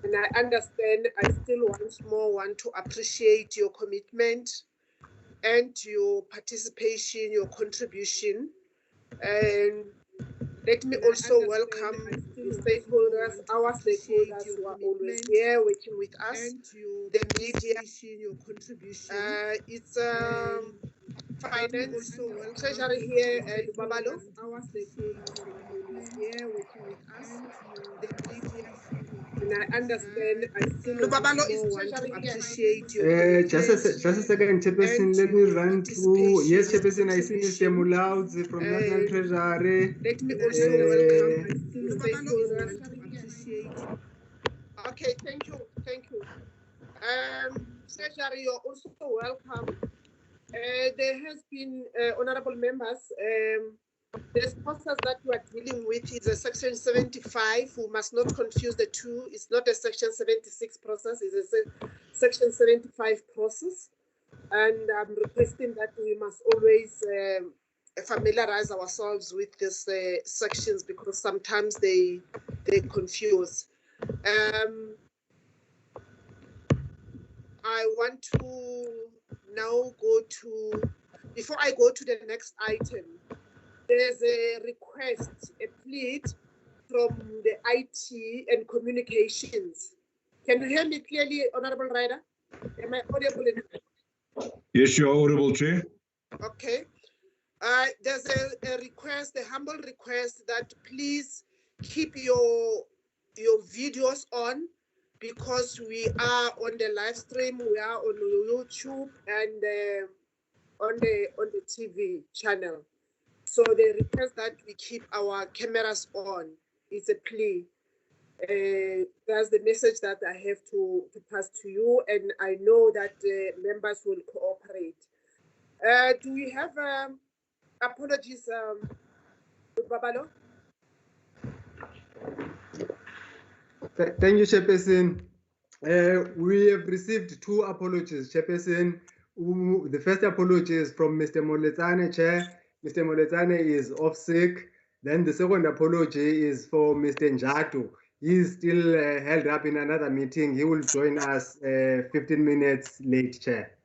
And I understand, I still once more want to appreciate your commitment and your participation, your contribution. And let me also welcome the stakeholders, our stakeholders who are always here working with us, the media, your contribution. It's finance, treasury here at Babalo. Our stakeholders who are always here working with us, the media. And I understand, I still want to appreciate your just a second, Chairperson, let me run through. Yes, Chairperson, I see Mr. Mulauds from National Treasury. Let me also welcome the stakeholders. Okay, thank you. Treasury, you're also welcome. There has been, honorable members, the process that we are dealing with is a Section 75. We must not confuse the two. It's not a Section 76 process. It's a Section 75 process. And I'm requesting that we must always familiarize ourselves with these sections because sometimes they confuse. I want to now go to, before I go to the next item, there's a request, a plea from the IT and communications. Can you hear me clearly, Honorable Ryder? Am I audible enough? Yes, you are audible, Chair. Okay. There's a request, a humble request that please keep your videos on because we are on the live stream, we are on YouTube and on the TV channel. So the request that we keep our cameras on is a plea. That's the message that I have to pass to you, and I know that members will cooperate. Do we have apologies, Babalo? Thank you, Chairperson. We have received two apologies, Chairperson. The first apology is from Mr. Moletsane, Chair. Mr. Moletsane is off sick. Then the second apology is for Mr. Njatu. He is still held up in another meeting. He will join us 15 minutes late, Chair.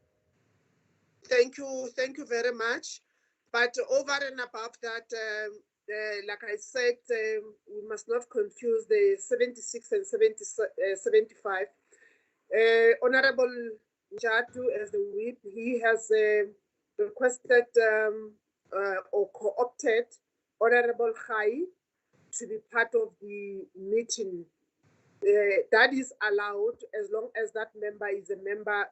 Thank you very much. But over and above that, like I said, we must not confuse the 76 and 75. Honorable Njatu, as the whip, he has requested or co-opted Honorable Khai to be part of the meeting. That is allowed as long as that member is a member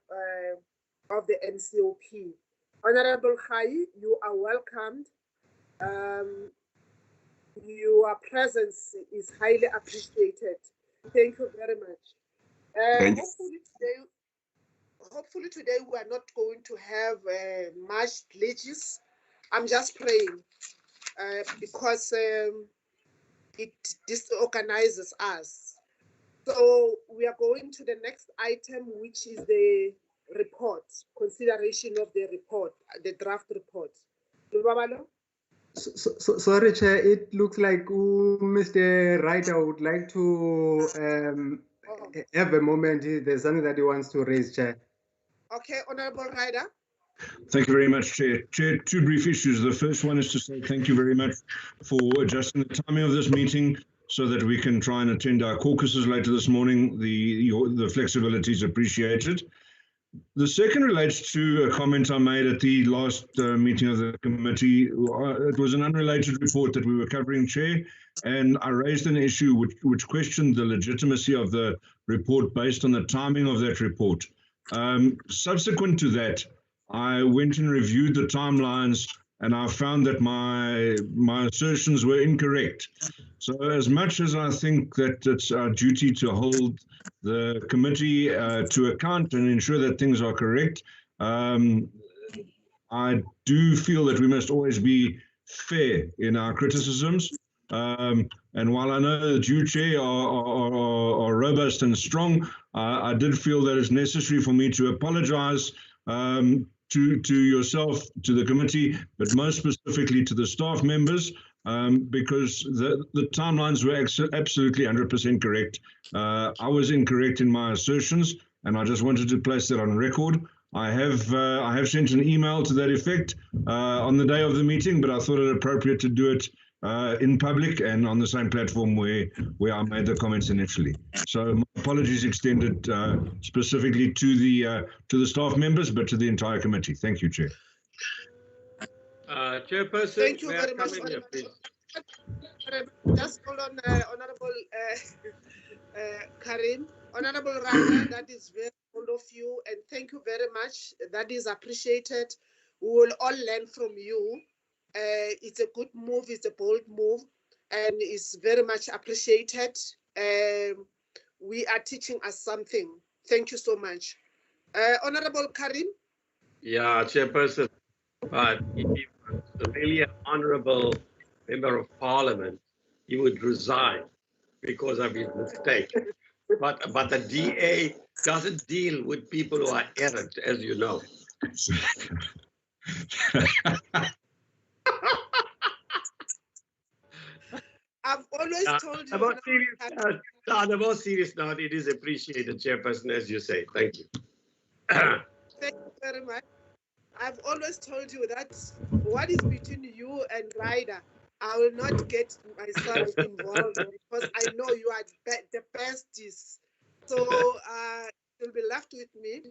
of the NCOP. Honorable Khai, you are welcomed. Your presence is highly appreciated. Thank you very much. Hopefully today we are not going to have much glitches. I'm just praying because it disorganizes us. So we are going to the next item, which is the report, consideration of the report, the draft report. Sorry, Chair, it looks like Mr. Ryder would like to have a moment. There's something that he wants to raise, Chair. Okay, Honorable Ryder. Thank you very much, Chair. Chair, two brief issues. The first one is to say thank you very much for adjusting the timing of this meeting so that we can try and attend our caucuses later this morning. The flexibility is appreciated. The second relates to a comment I made at the last meeting of the committee. It was an unrelated report that we were covering, Chair, and I raised an issue which questioned the legitimacy of the report based on the timing of that report. Subsequent to that, I went and reviewed the timelines and I found that my assertions were incorrect. So as much as I think that it's our duty to hold the committee to account and ensure that things are correct, I do feel that we must always be fair in our criticisms. And while I know that you, Chair, are robust and strong, I did feel that it's necessary for me to apologize to yourself, to the committee, but most specifically to the staff members because the timelines were absolutely 100% correct. I was incorrect in my assertions, and I just wanted to place that on record. I have sent an email to that effect on the day of the meeting, but I thought it appropriate to do it in public and on the same platform where I made the comments initially. So my apologies extended specifically to the staff members, but to the entire committee. Thank you, Chair. Chairperson, Thank you may I very come much. in here, please? Just hold on, Honorable Karim. Honorable Rana, that is very fond of you, and thank you very much. That is appreciated. We will all learn from you. It's a good move, it's a bold move, and it's very much appreciated. We are teaching us something. Thank you so much. Honorable Karim? Yeah, Chairperson, but if he was really an honorable member of parliament, he would resign because of his mistake. But the DA doesn't deal with people who are errant, as you know. I've always told you. On a more serious note, it is appreciated, Chairperson, as you say. Thank you. Thank you very much. I've always told you that what is between you and Ryder, I will not get myself involved because I know you are the besties. So it will be left with me.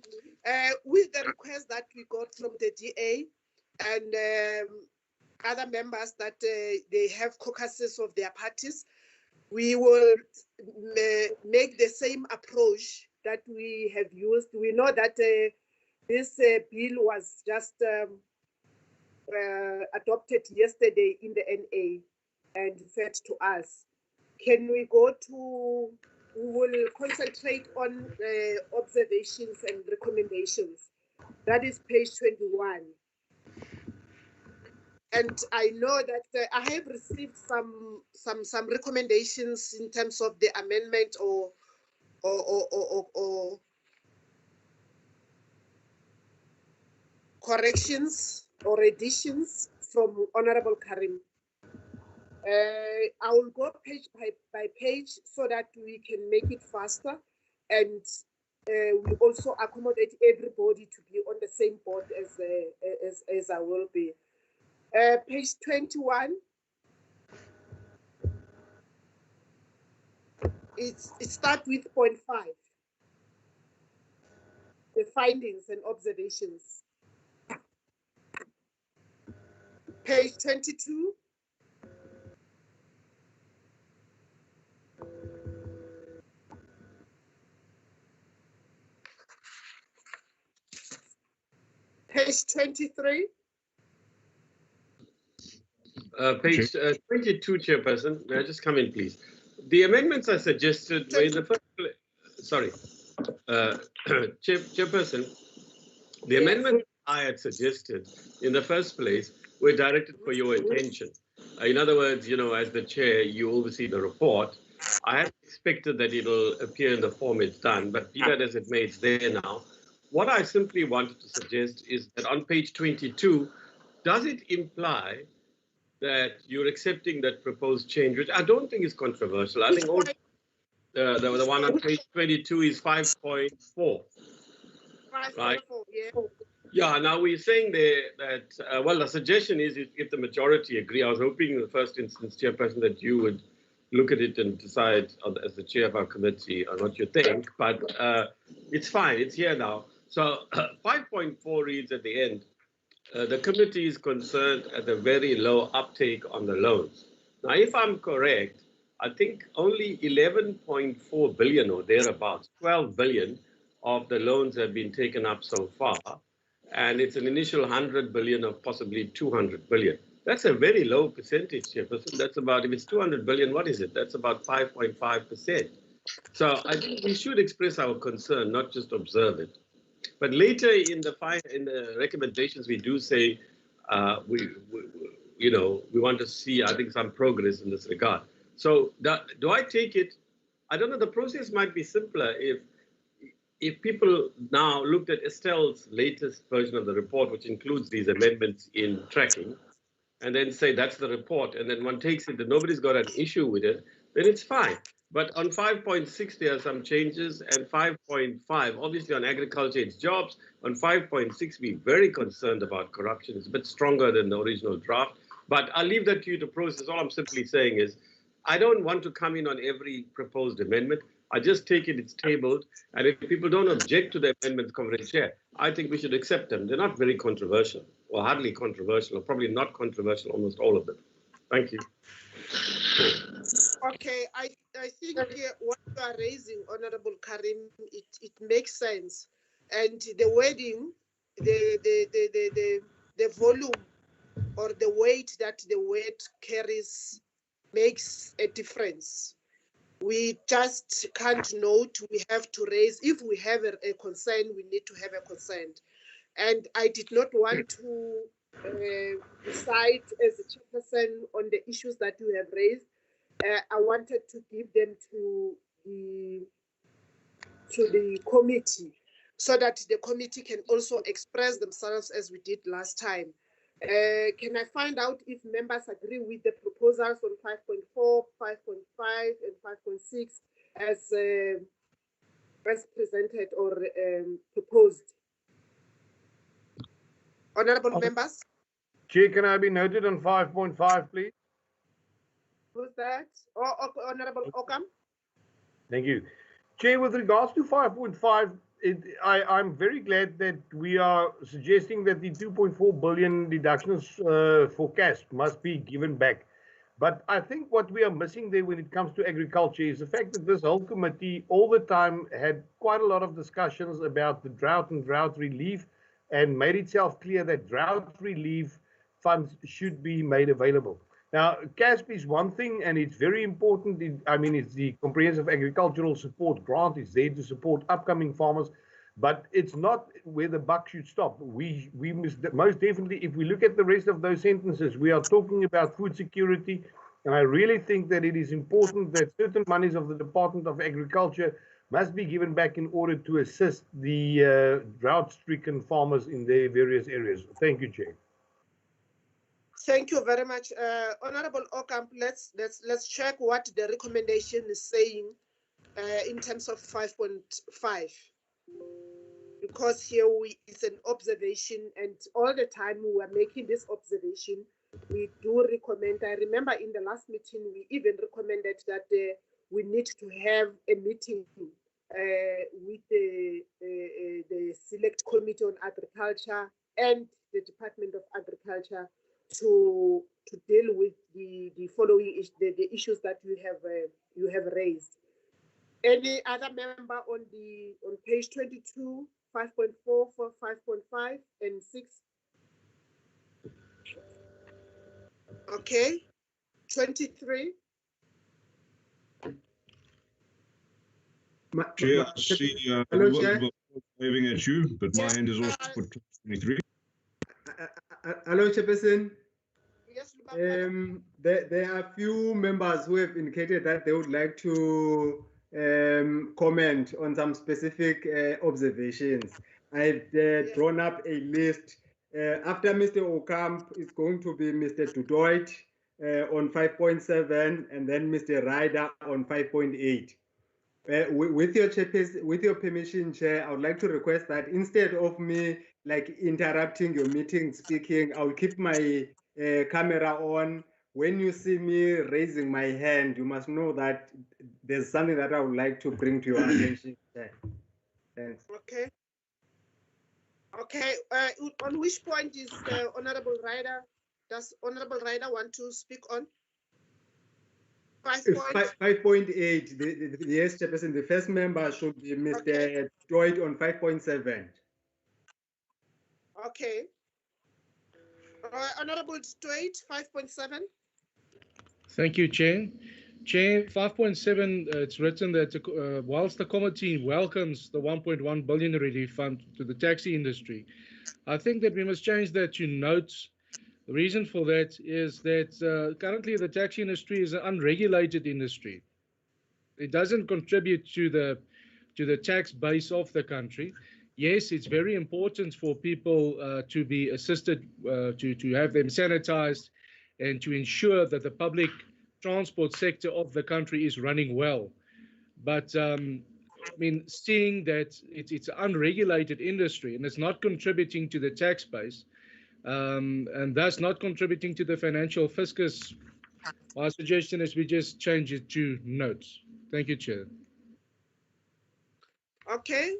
With the request that we got from the DA and other members that they have caucuses of their parties, we will make the same approach that we have used. We know that this bill was just adopted yesterday in the NA and fed to us. Can we go to, we will concentrate on observations and recommendations. That is page 21. And I know that I have received some recommendations in terms of the amendment or corrections or additions from Honorable Karim. I will go page by page so that we can make it faster, and we also accommodate everybody to be on the same board as I will be. Page 21. It starts with point 5. The findings and observations. Page 22. Page 23. Page 22, Chairperson. May I just come in, please? The amendments I suggested were in the first place. Sorry. Chairperson, the amendments I had suggested in the first place were directed for your attention. In other words, you know, as the chair, you oversee the report. I had expected that it'll appear in the form it's done, but be that as it may, it's there now. What I simply wanted to suggest is that on page 22, does it imply that you're accepting that proposed change, which I don't think is controversial? I think all, the one on page 22 is 5.4. Right? Yeah, now we're saying there that, well, the suggestion is if the majority agree. I was hoping in the first instance, Chairperson, that you would look at it and decide as the chair of our committee on what you think, but it's fine, it's here now. So 5.4 reads at the end, the committee is concerned at the very low uptake on the loans. Now, if I'm correct, I think only 11.4 billion or thereabouts, 12 billion of the loans have been taken up so far. And it's an initial 100 billion of possibly 200 billion. That's a very low percentage, Chairperson. That's about, if it's 200 billion, what is it? That's about 5.5%. So I think we should express our concern, not just observe it. But later in the recommendations, we do say we want to see, I think, some progress in this regard. So do I take it? I don't know. The process might be simpler if people now looked at Estelle's latest version of the report, which includes these amendments in tracking, and then say that's the report, and then one takes it and nobody's got an issue with it, then it's fine. But on 5.6, there are some changes, and 5.5, obviously on agriculture, it's jobs. On 5.6, we're very concerned about corruption. It's a bit stronger than the original draft. But I'll leave that to you to process. All I'm simply saying is I don't want to come in on every proposed amendment. I just take it, it's tabled. And if people don't object to the amendments, Comrade Chair, I think we should accept them. They're not very controversial, or hardly controversial, or probably not controversial, almost all of them. Thank you. Okay, I think what you are raising, Honorable Karim, it makes sense, and the wording, the volume or the weight that the word carries makes a difference. We just can't note. We have to raise. If we have a concern, we need to have a concern, and I did not want to decide as a chairperson on the issues that you have raised. I wanted to give them to the committee so that the committee can also express themselves as we did last time. Can I find out if members agree with the proposals on 5.4, 5.5, and 5.6 as presented or proposed? Honorable members? Chair, can I be noted on 5.5, please? Who's that? Honorable Okam? Thank you. Chair, with regards to 5.5, I'm very glad that we are suggesting that the 2.4 billion deductions for cash must be given back. But I think what we are missing there when it comes to agriculture is the fact that this whole committee all the time had quite a lot of discussions about the drought and drought relief, and made itself clear that drought relief funds should be made available. Now, CASP is one thing, and it's very important. It's the Comprehensive Agricultural Support Grant. It's there to support upcoming farmers, but it's not where the buck should stop. We must most definitely, if we look at the rest of those sentences, we are talking about food security, and I really think that it is important that certain monies of the Department of Agriculture must be given back in order to assist the drought-stricken farmers in their various areas. Thank you, Chair. Thank you very much, Honorable Ocamp. Let's check what the recommendation is saying in terms of 5.5, because here it's an observation, and all the time we are making this observation. We do recommend. I remember in the last meeting we even recommended that we need to have a meeting with the Select Committee on Agriculture and the Department of Agriculture to deal with the following the issues that you have raised. Any other member on page 22, 5.4 for 5.5 and 6? Okay, 23. Chair, I see waving at you, but my hand is also put 23. Hello, Chairperson. Yes, there are a few members who have indicated that they would like to comment on some specific observations. I've drawn up a list. After Mr. Ocamp, it's going to be Mr. Dudoit on 5.7, and then Mr. Ryder on 5.8. With your permission, Chair, I would like to request that instead of me interrupting your meeting speaking, I'll keep my camera on. When you see me raising my hand, you must know that there's something that I would like to bring to your attention. Thanks. Okay. Okay. On which point is Honorable Ryder? Does Honorable Ryder want to speak on? 5.8. Yes, Chairperson. The first member should be Mr. Doyd on 5.7. Okay. Honorable Doyd, 5.7. Thank you, Chair. Chair, 5.7, it's written that whilst the committee welcomes the 1.1 billion relief fund to the taxi industry, I think that we must change that to notes. The reason for that is that currently the taxi industry is an unregulated industry. It doesn't contribute to the tax base of the country. Yes, it's very important for people to be assisted, to have them sanitized and to ensure that the public transport sector of the country is running well. But I mean, seeing that it's an unregulated industry and it's not contributing to the tax base, and thus not contributing to the financial fiscus, my suggestion is we just change it to notes. Thank you, Chair. Okay,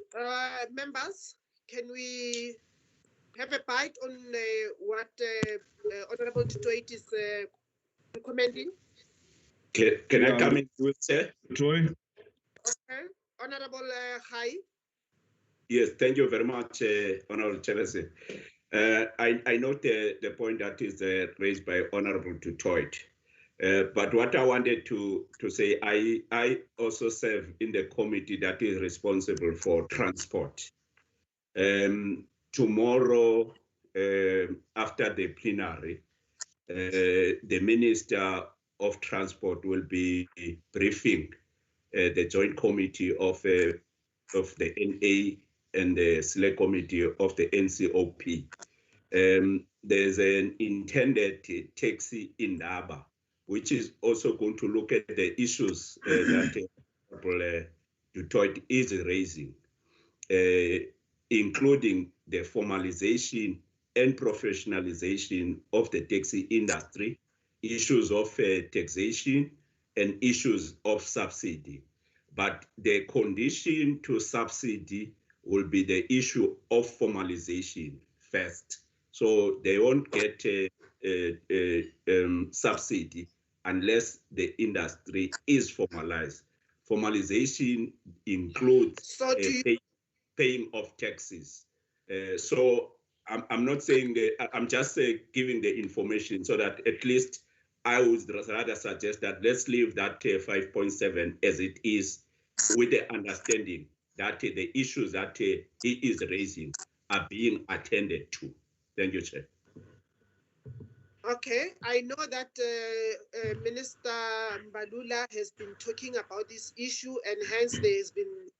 members, can we have a bite on what Honorable Tutoit is recommending? Can I come in, sir? Troy? Okay, Honorable Hai. Yes, thank you very much, Honorable Chairperson. I note the point that is raised by Honorable Tutoit. But what I wanted to say, I also serve in the committee that is responsible for transport. Tomorrow, after the plenary, the Minister of Transport will be briefing the joint committee of the NA and the select committee of the NCOP. There's an intended taxi in Naba, which is also going to look at the issues that Detroit is raising, including the formalization and professionalization of the taxi industry, issues of taxation, and issues of subsidy. But the condition to subsidy will be the issue of formalization first. So they won't get subsidy unless the industry is formalized. Formalization includes paying of taxes. So I'm not saying, I'm just giving the information so that at least I would rather suggest that let's leave that 5.7 as it is, with the understanding that the issues that he is raising are being attended to. Thank you, Chair. Okay, I know that Minister Mbalula has been talking about this issue, and hence there has been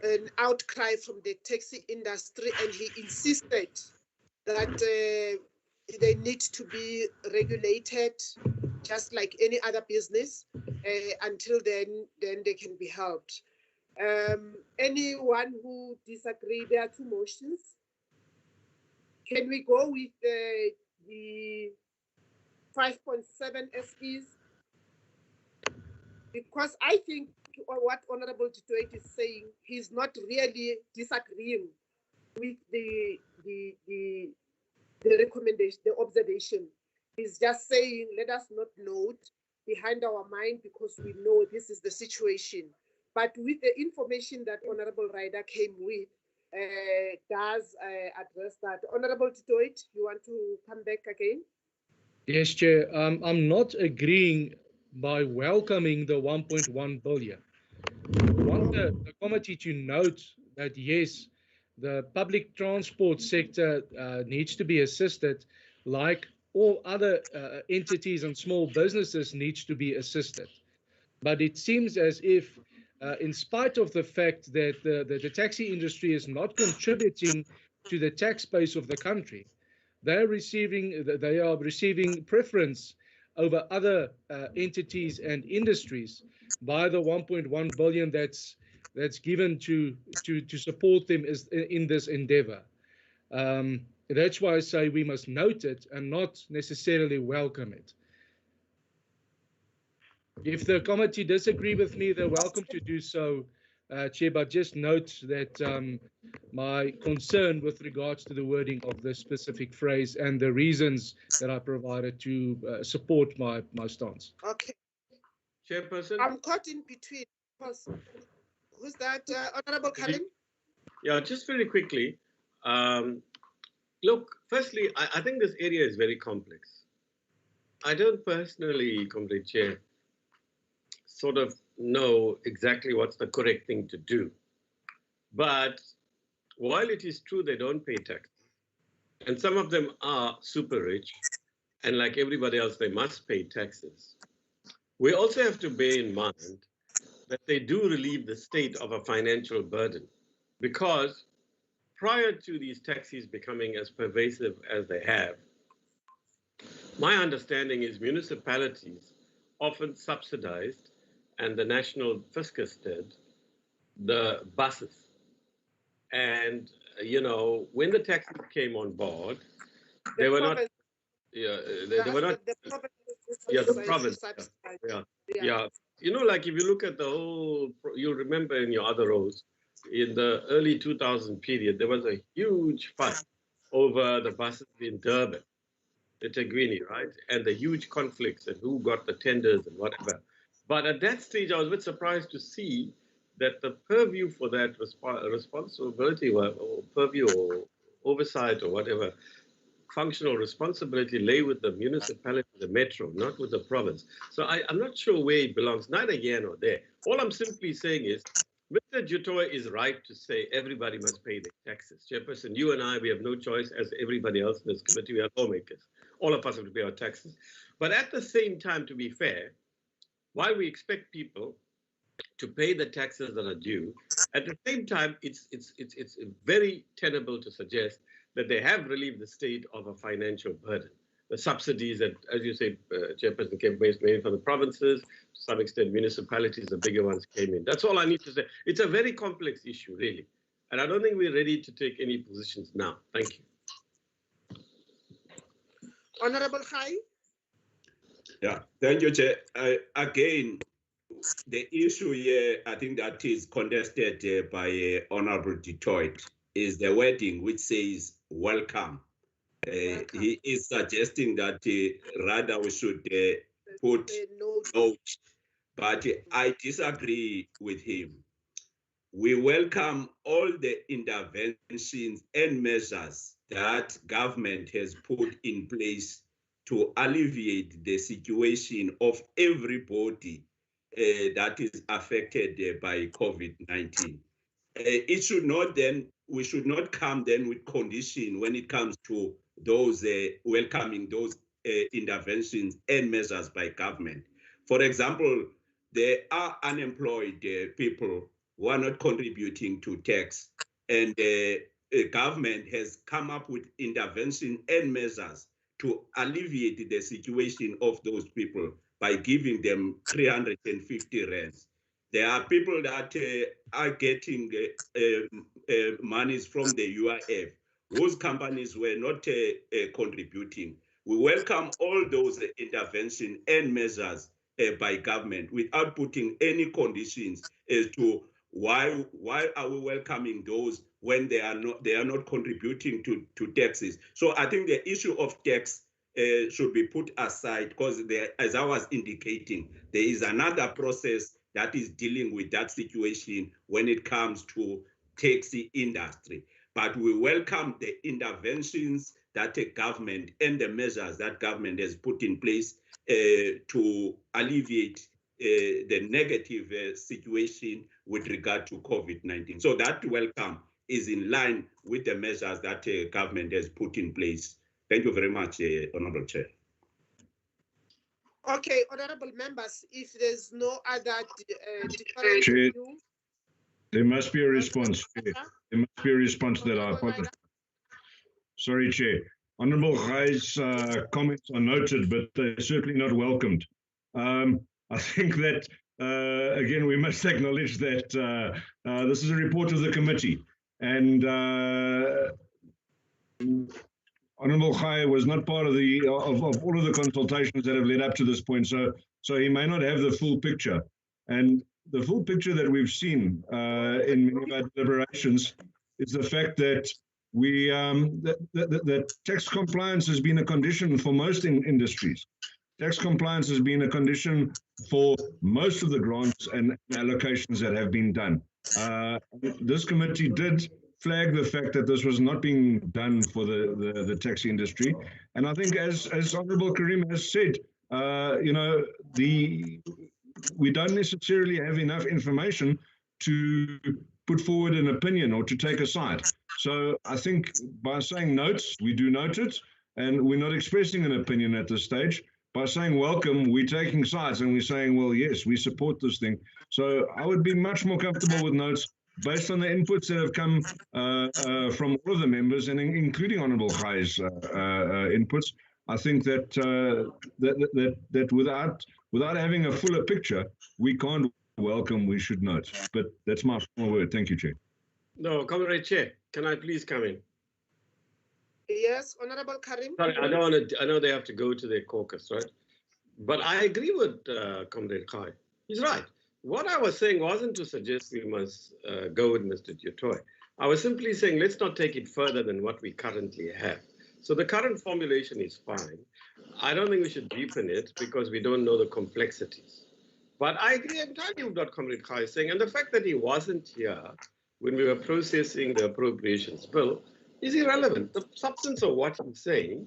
an outcry from the taxi industry, and he insisted that they need to be regulated just like any other business. Until then they can be helped. Anyone who disagree? There are two motions. Can we go with the 5.7 SEs? Because I think what Honorable Tutoit is saying, he's not really disagreeing with the recommendation, the observation. He's just saying, let us not note behind our mind because we know this is the situation. But with the information that Honorable Ryder came with, does address that. Honorable Tutoit, you want to come back again? Yes, Chair. I'm not agreeing by welcoming the 1.1 billion. I want the committee to note that, yes, the public transport sector needs to be assisted, like all other entities and small businesses needs to be assisted. But it seems as if, in spite of the fact that the taxi industry is not contributing to the tax base of the country, they are receiving preference over other entities and industries by the 1.1 billion that's given to support them in this endeavor. That's why I say we must note it and not necessarily welcome it. If the committee disagree with me, they're welcome to do so, Chair, but just note that my concern with regards to the wording of this specific phrase and the reasons that I provided to support my stance. Okay. Chairperson? I'm caught in between. Who's that? Honorable Cullen? Yeah, just very quickly. Look, firstly, I think this area is very complex. I don't personally, Comrade Chair, sort of know exactly what's the correct thing to do. But while it is true they don't pay tax, and some of them are super rich, and like everybody else, they must pay taxes, we also have to bear in mind that they do relieve the state of a financial burden, because prior to these taxis becoming as pervasive as they have, My understanding is municipalities often subsidized, and the national fiscus did, the buses. And, when the taxis came on board, they were not, they were not, the province. Yeah. Like if you look at the whole, you'll remember in your other rows, in the early 2000 period, there was a huge fight over the buses in Durban, the eThekwini, right? And the huge conflicts and who got the tenders and whatever. But at that stage, I was a bit surprised to see that the purview for that responsibility or purview or oversight or whatever, functional responsibility lay with the municipality, the metro, not with the province. So I'm not sure where it belongs, neither here nor there. All I'm simply saying is, Mr. Jutoy is right to say everybody must pay their taxes. Chairperson, you and I, we have no choice as everybody else in this committee. We are lawmakers. All of us have to pay our taxes. But at the same time, to be fair, while we expect people to pay the taxes that are due, at the same time, it's very tenable to suggest that they have relieved the state of a financial burden. The subsidies that, as you said, Chairperson, came mainly from the provinces, to some extent municipalities, the bigger ones came in. That's all I need to say. It's a very complex issue, really. And I don't think we're ready to take any positions now. Thank you. Honorable Khai? Yeah, thank you, Chair. Again, the issue here, I think that is contested by Honorable Detroit, is the wording which says welcome. He is suggesting that rather we should put note, but I disagree with him. We welcome all the interventions and measures that government has put in place to alleviate the situation of everybody that is affected by COVID-19. It should not then, we should not come then with condition when it comes to those welcoming those interventions and measures by government. For example, there are unemployed people who are not contributing to tax, and the government has come up with intervention and measures to alleviate the situation of those people by giving them 350 rands. There are people that are getting monies from the UIF, whose companies were not contributing. We welcome all those intervention and measures by government without putting any conditions as to why are we welcoming those when they are not contributing to taxes. So I think the issue of tax should be put aside, because there, as I was indicating, there is another process that is dealing with that situation when it comes to taxi industry. But we welcome the interventions that the government and the measures that government has put in place to alleviate the negative situation with regard to COVID-19. So that welcome is in line with the measures that government has put in place. Thank you very much, Honorable Chair. Okay, honorable members, if there's no other Chair, there must be a response. Chair. There must be a response to that. I apologize. Sorry, Chair. Honorable Khai's comments are noted, but they're certainly not welcomed. I think that, again, we must acknowledge that this is a report of the committee, and Honorable Khai was not part of of all of the consultations that have led up to this point, so he may not have the full picture. And the full picture that we've seen in many of our deliberations is the fact that that tax compliance has been a condition for most industries. Tax compliance has been a condition for most of the grants and allocations that have been done. This committee did flag the fact that this was not being done for the taxi industry. And I think as Honorable Karim has said, we don't necessarily have enough information to put forward an opinion or to take a side. So I think by saying notes, we do note it, and we're not expressing an opinion at this stage. By saying welcome, we're taking sides and we're saying, well, yes, we support this thing. So I would be much more comfortable with notes based on the inputs that have come from all of the members, and including Honorable Khai's inputs. I think that that without having a fuller picture, we can't welcome. We should not. But that's my final word. Thank you, Chair. No, Comrade Chair, can I please come in? Yes, Honorable Karim. Sorry, I don't want to. I know they have to go to their caucus, right? But I agree with Comrade Khai. He's right. What I was saying wasn't to suggest we must go with Mr. Dutoy. I was simply saying let's not take it further than what we currently have. So the current formulation is fine. I don't think we should deepen it because we don't know the complexities. But I agree entirely with what Comrade Khai is saying. And the fact that he wasn't here when we were processing the appropriations bill is irrelevant. The substance of what he's saying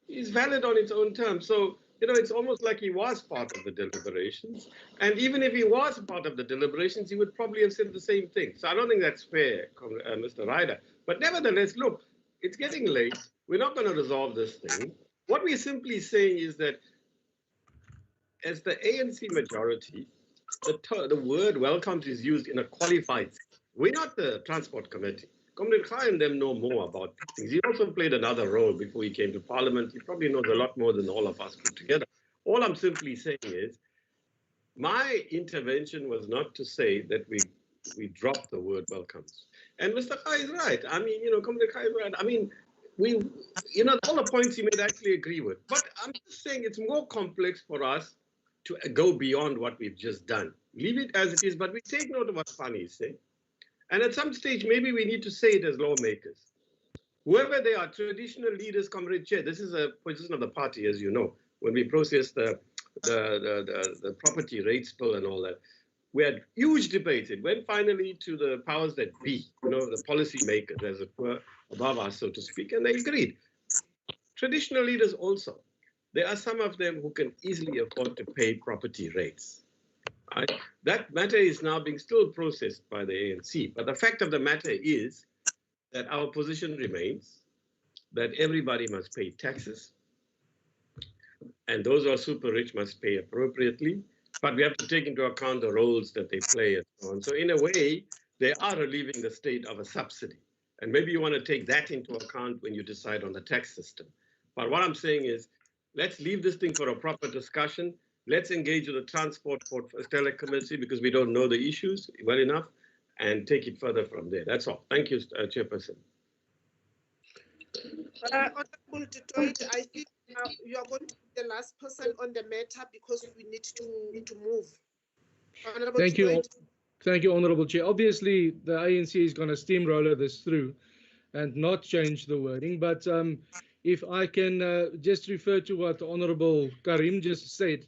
is valid on its own terms. So, you know, it's almost like he was part of the deliberations. And even if he was part of the deliberations, he would probably have said the same thing. So I don't think that's fair, Mr. Ryder. But nevertheless, look, it's getting late. We're not going to resolve this thing. What we're simply saying is that as the ANC majority, the word welcomes is used in a qualified sense. We're not the transport committee. Comrade Khai and them know more about things. He also played another role before he came to Parliament. He probably knows a lot more than all of us put together. All I'm simply saying is, my intervention was not to say that we drop the word welcomes. And Mr. Khai is right. I mean, you know, Comrade Khai is right. I mean, you know, all the points he made I actually agree with. But I'm just saying it's more complex for us to go beyond what we've just done. Leave it as it is, but we take note of what Fani is saying. And at some stage, maybe we need to say it as lawmakers. Whoever they are, traditional leaders, Comrade Chair, this is a position of the party, as you know, when we process the property rates bill and all that. We had huge debates. It went finally to the powers that be, you know, the policy makers, as it were, above us, so to speak, and they agreed. Traditional leaders also. There are some of them who can easily afford to pay property rates. Right? That matter is now being still processed by the ANC. But the fact of the matter is that our position remains that everybody must pay taxes. And those who are super rich must pay appropriately. But we have to take into account the roles that they play and so on. So in a way, they are relieving the state of a subsidy. And maybe you want to take that into account when you decide on the tax system. But what I'm saying is, let's leave this thing for a proper discussion. Let's engage with the Transport Select Committee because we don't know the issues well enough and take it further from there. That's all. Thank you, Chairperson. Honorable Dutoit, I think you are going to be the last person on the matter because we need to move. Honorable Thank you. Dutoit. Thank you, Honorable Chair. Obviously, the ANC is going to steamroller this through and not change the wording. But if I can just refer to what Honorable Karim just said,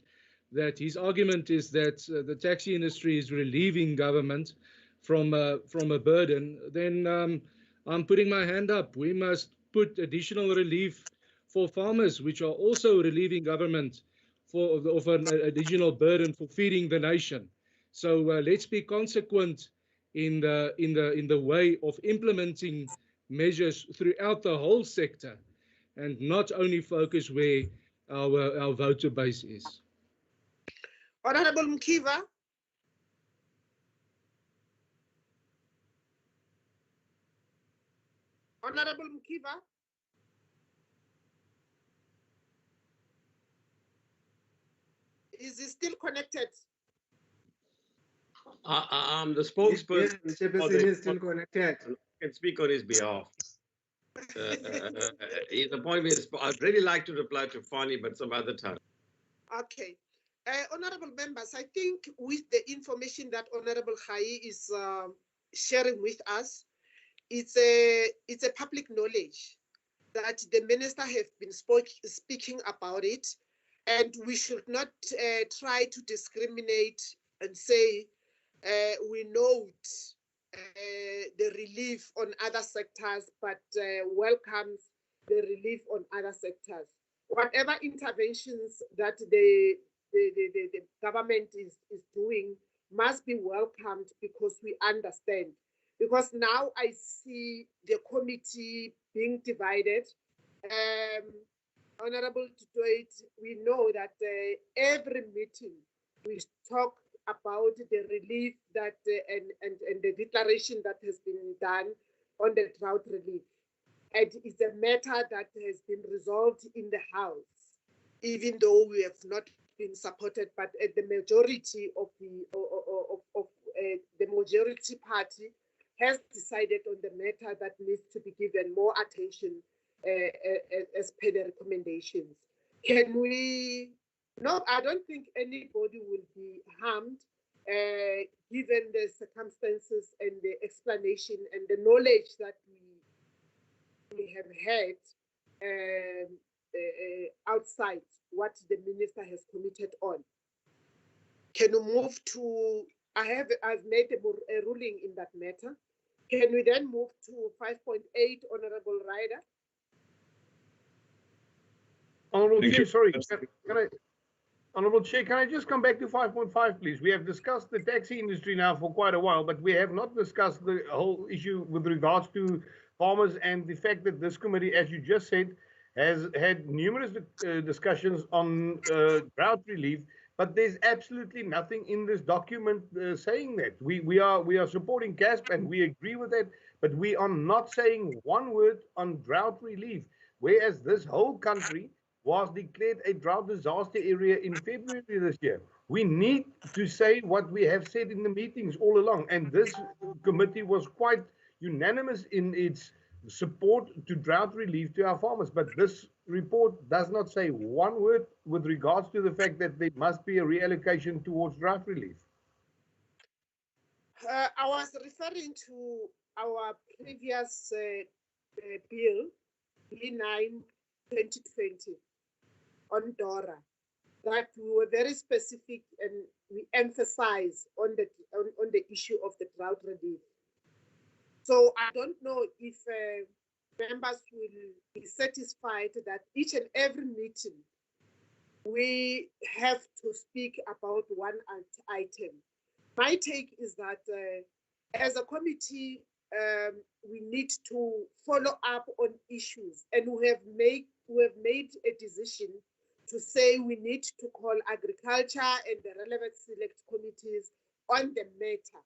that his argument is that the taxi industry is relieving government from a burden, then I'm putting my hand up. We must put additional relief for farmers, which are also relieving government of an additional burden for feeding the nation. So let's be consequent in the way of implementing measures throughout the whole sector, and not only focus where our voter base is. Honorable Mkiva. Honorable Mkiva. Is he still connected? I'm the spokesperson. Yes, Chairperson is still connected. I can speak on his behalf. The point is, I'd really like to reply to Fani, but some other time. Okay. Honorable members, I think with the information that Honorable Khai is sharing with us, it's a public knowledge that the minister have been speaking about it, and we should not try to discriminate and say we note the relief on other sectors, but welcomes the relief on other sectors. Whatever interventions that the government is doing must be welcomed because we understand. Because now I see the committee being divided. Honorable Dutoit, we know that every meeting we talk about the relief that and the declaration that has been done on the drought relief. And it's a matter that has been resolved in the House, even though we have not been supported, but the majority of the majority party has decided on the matter that needs to be given more attention as per the recommendations. Can we? No, I don't think anybody will be harmed given the circumstances and the explanation and the knowledge that we have had outside what the minister has committed on. Can we move to? I've made a ruling in that matter. Can we then move to 5.8, Honorable Ryder? Honorable Chair, sorry, Honorable Chair, can I just come back to 5.5, please? We have discussed the taxi industry now for quite a while, but we have not discussed the whole issue with regards to farmers and the fact that this committee, as you just said, has had numerous discussions on drought relief, but there's absolutely nothing in this document saying that. We are supporting CASP and we agree with that, but we are not saying one word on drought relief, whereas this whole country was declared a drought disaster area in February this year. We need to say what we have said in the meetings all along, and this committee was quite unanimous in its support to drought relief to our farmers. But this report does not say one word with regards to the fact that there must be a reallocation towards drought relief. I was referring to our previous bill, B9 2020, on DORA, that we were very specific and we emphasize on the issue of the drought relief. So I don't know if members will be satisfied that each and every meeting we have to speak about one item. My take is that as a committee, we need to follow up on issues, and we have made a decision to say we need to call agriculture and the relevant select committees on the matter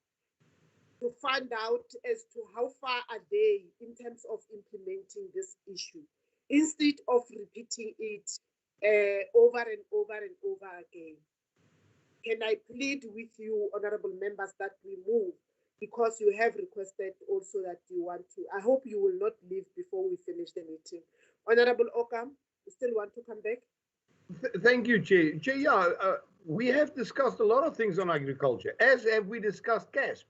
to find out as to how far are they in terms of implementing this issue, instead of repeating it over and over and over again. Can I plead with you, honorable members, that we move, because you have requested also that you want to. I hope you will not leave before we finish the meeting. Honorable Okam, you still want to come back? Thank you, Chair. Chair, yeah, we have discussed a lot of things on agriculture, as have we discussed CASP.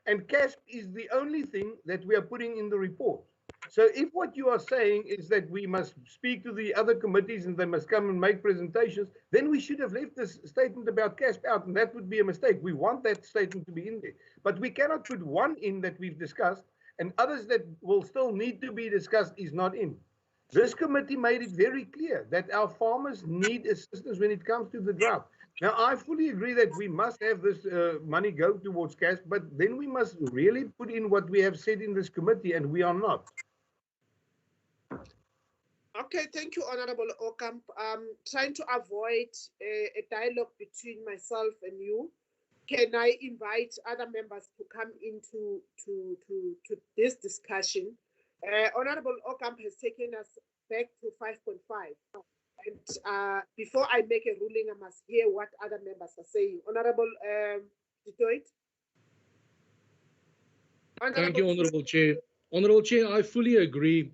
And CASP is the only thing that we are putting in the report. So if what you are saying is that we must speak to the other committees and they must come and make presentations, then we should have left this statement about CASP out, and that would be a mistake. We want that statement to be in there. But we cannot put one in that we've discussed, and others that will still need to be discussed is not in. This committee made it very clear that our farmers need assistance when it comes to the drought. Now, I fully agree that we must have this money go towards CASP, but then we must really put in what we have said in this committee, and we are not. Okay, thank you, Honorable Okamp. I'm trying to avoid a dialogue between myself and you. Can I invite other members to come into to this discussion? Honorable Okamp has taken us back to 5.5. And before I make a ruling, I must hear what other members are saying. Honorable Detroit. Thank you, Honorable Chair. Honorable Chair, I fully agree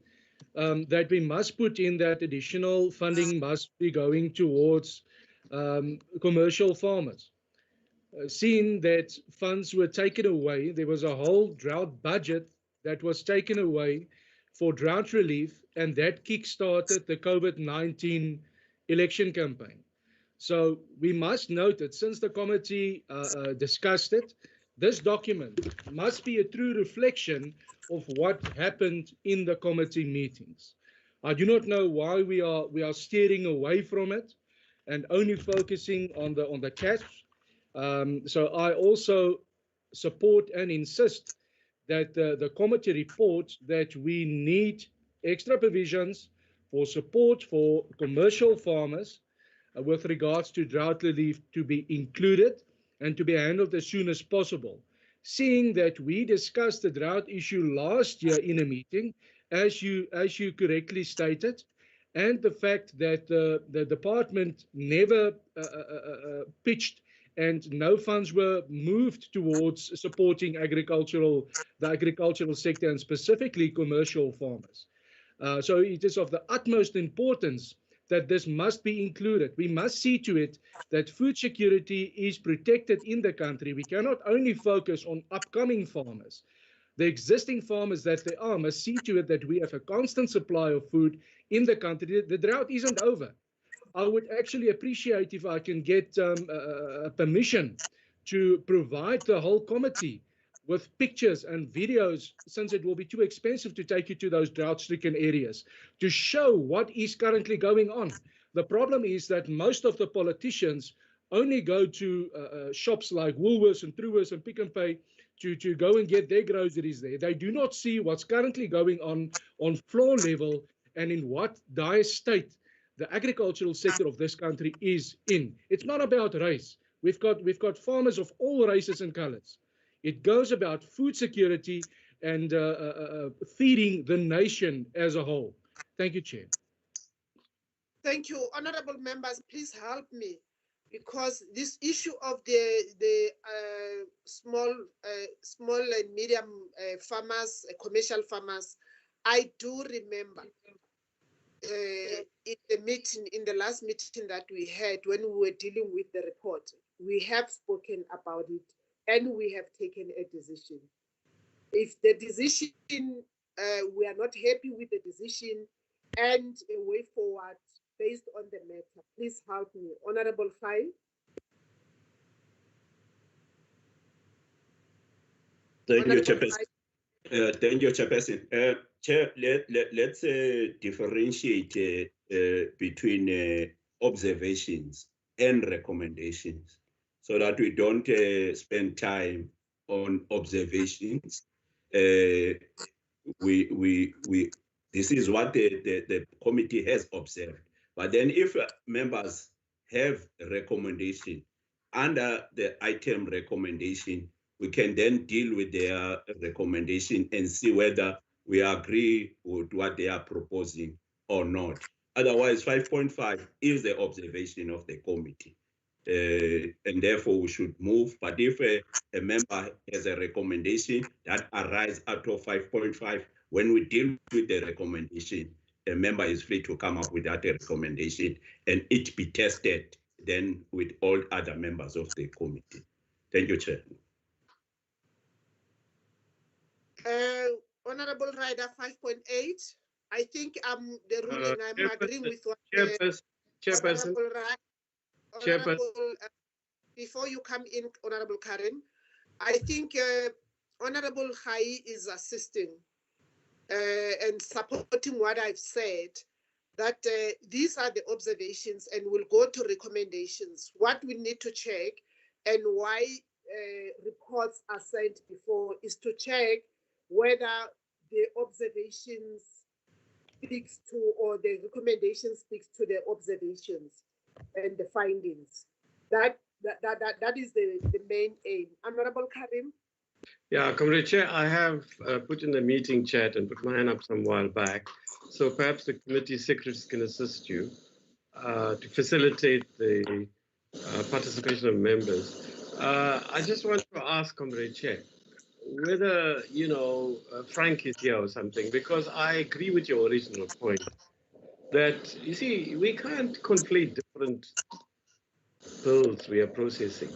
that we must put in that additional funding must be going towards commercial farmers. Seeing that funds were taken away, there was a whole drought budget that was taken away for drought relief, and that kick-started the COVID-19 election campaign. So we must note that since the committee discussed it, this document must be a true reflection of what happened in the committee meetings. I do not know why we are steering away from it and only focusing on the CASP. So I also support and insist that the committee reports that we need extra provisions for support for commercial farmers with regards to drought relief to be included and to be handled as soon as possible. Seeing that we discussed the drought issue last year in a meeting as you correctly stated, and the fact that the department never pitched and no funds were moved towards supporting the agricultural sector and specifically commercial farmers. So it is of the utmost importance that this must be included. We must see to it that food security is protected in the country. We cannot only focus on upcoming farmers. The existing farmers that there are must see to it that we have a constant supply of food in the country. The drought isn't over. I would actually appreciate if I can get permission to provide the whole committee with pictures and videos, since it will be too expensive to take you to those drought-stricken areas, to show what is currently going on. The problem is that most of the politicians only go to shops like Woolworths and Truworths and Pick n Pay to go and get their groceries there. They do not see what's currently going on floor level and in what dire state the agricultural sector of this country is in. It's not about race. We've got farmers of all races and colors. It goes about food security and feeding the nation as a whole. Thank you, Chair. Thank you, honorable members. Please help me, because this issue of the small and medium farmers, commercial farmers, I do remember in the last meeting that we had when we were dealing with the report, we have spoken about it and we have taken a decision. If the decision, we are not happy with the decision and a way forward based on the matter, please help me. Honorable Khai. Thank you, Chairperson. Thank you, Chairperson. Chair, let's differentiate between observations and recommendations, so that we don't spend time on observations. This is what the committee has observed. But then if members have a recommendation under the item recommendation, we can then deal with their recommendation and see whether we agree with what they are proposing or not. Otherwise, 5.5 is the observation of the committee. And therefore we should move. But if a member has a recommendation that arises out of 5.5, when we deal with the recommendation, a member is free to come up with that recommendation and it be tested then with all other members of the committee. Thank you, Chair. Honorable Rider 5.8, I think the ruling, I'm agreeing with what Chairperson. Before you come in, Honorable Karen, I think Honorable Khai is assisting and supporting what I've said, that these are the observations and we'll go to recommendations. What we need to check and why reports are sent before is to check whether the observations speaks to, or the recommendation speaks to the observations and the findings. That is the main aim. Honorable Karim. Yeah, Comrade Chair, I have put in the meeting chat and put my hand up some while back. So perhaps the committee secretaries can assist you to facilitate the participation of members. I just want to ask Comrade Chair whether, Frank is here or something, because I agree with your original point that, you see, we can't conflate different bills we are processing.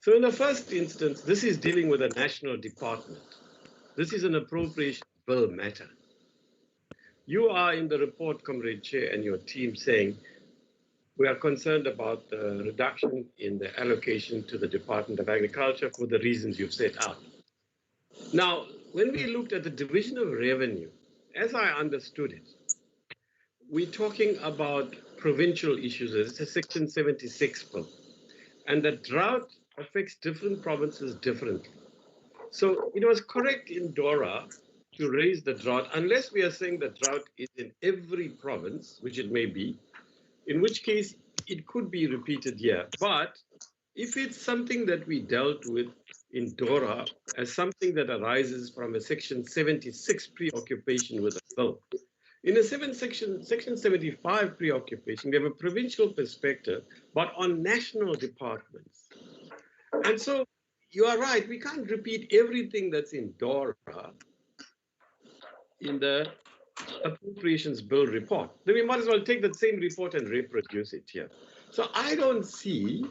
So in the first instance, this is dealing with a national department. This is an appropriation bill matter. You are in the report, Comrade Chair, and your team saying, we are concerned about the reduction in the allocation to the Department of Agriculture for the reasons you've set out. Now, when we looked at the division of revenue, as I understood it, we're talking about provincial issues. It's a Section 76 bill. And the drought affects different provinces differently. So it was correct in Dora to raise the drought, unless we are saying the drought is in every province, which it may be, in which case it could be repeated here. But if it's something that we dealt with in DORA as something that arises from a Section 76 preoccupation with a bill. In a Section 75 preoccupation, we have a provincial perspective, but on national departments. And so you are right, we can't repeat everything that's in DORA in the Appropriations Bill report. Then we might as well take that same report and reproduce it here. So I don't see,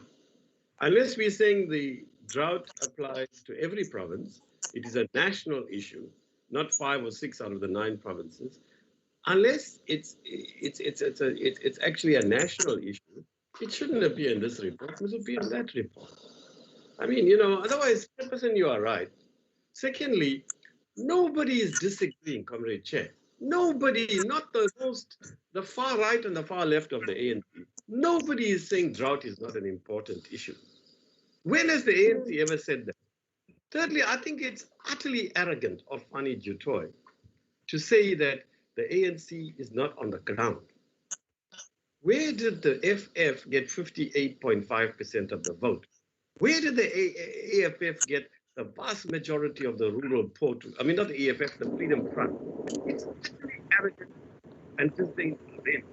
unless we're saying the drought applies to every province, it is a national issue, not 5 or 6 out of the 9 provinces. Unless it's actually a national issue, it shouldn't appear in this report. It must appear in that report. I mean, otherwise, 10% you are right. Secondly, nobody is disagreeing, Comrade Chair. Nobody, not the far right and the far left of the ANC. Nobody is saying drought is not an important issue. When has the ANC ever said that? Thirdly, I think it's utterly arrogant of Fanny Jutoy to say that the ANC is not on the ground. Where did the FF get 58.5% of the vote? Where did the AFF get the vast majority of the rural poor? I mean, not the AFF, the Freedom Front. It's utterly arrogant and just saying, if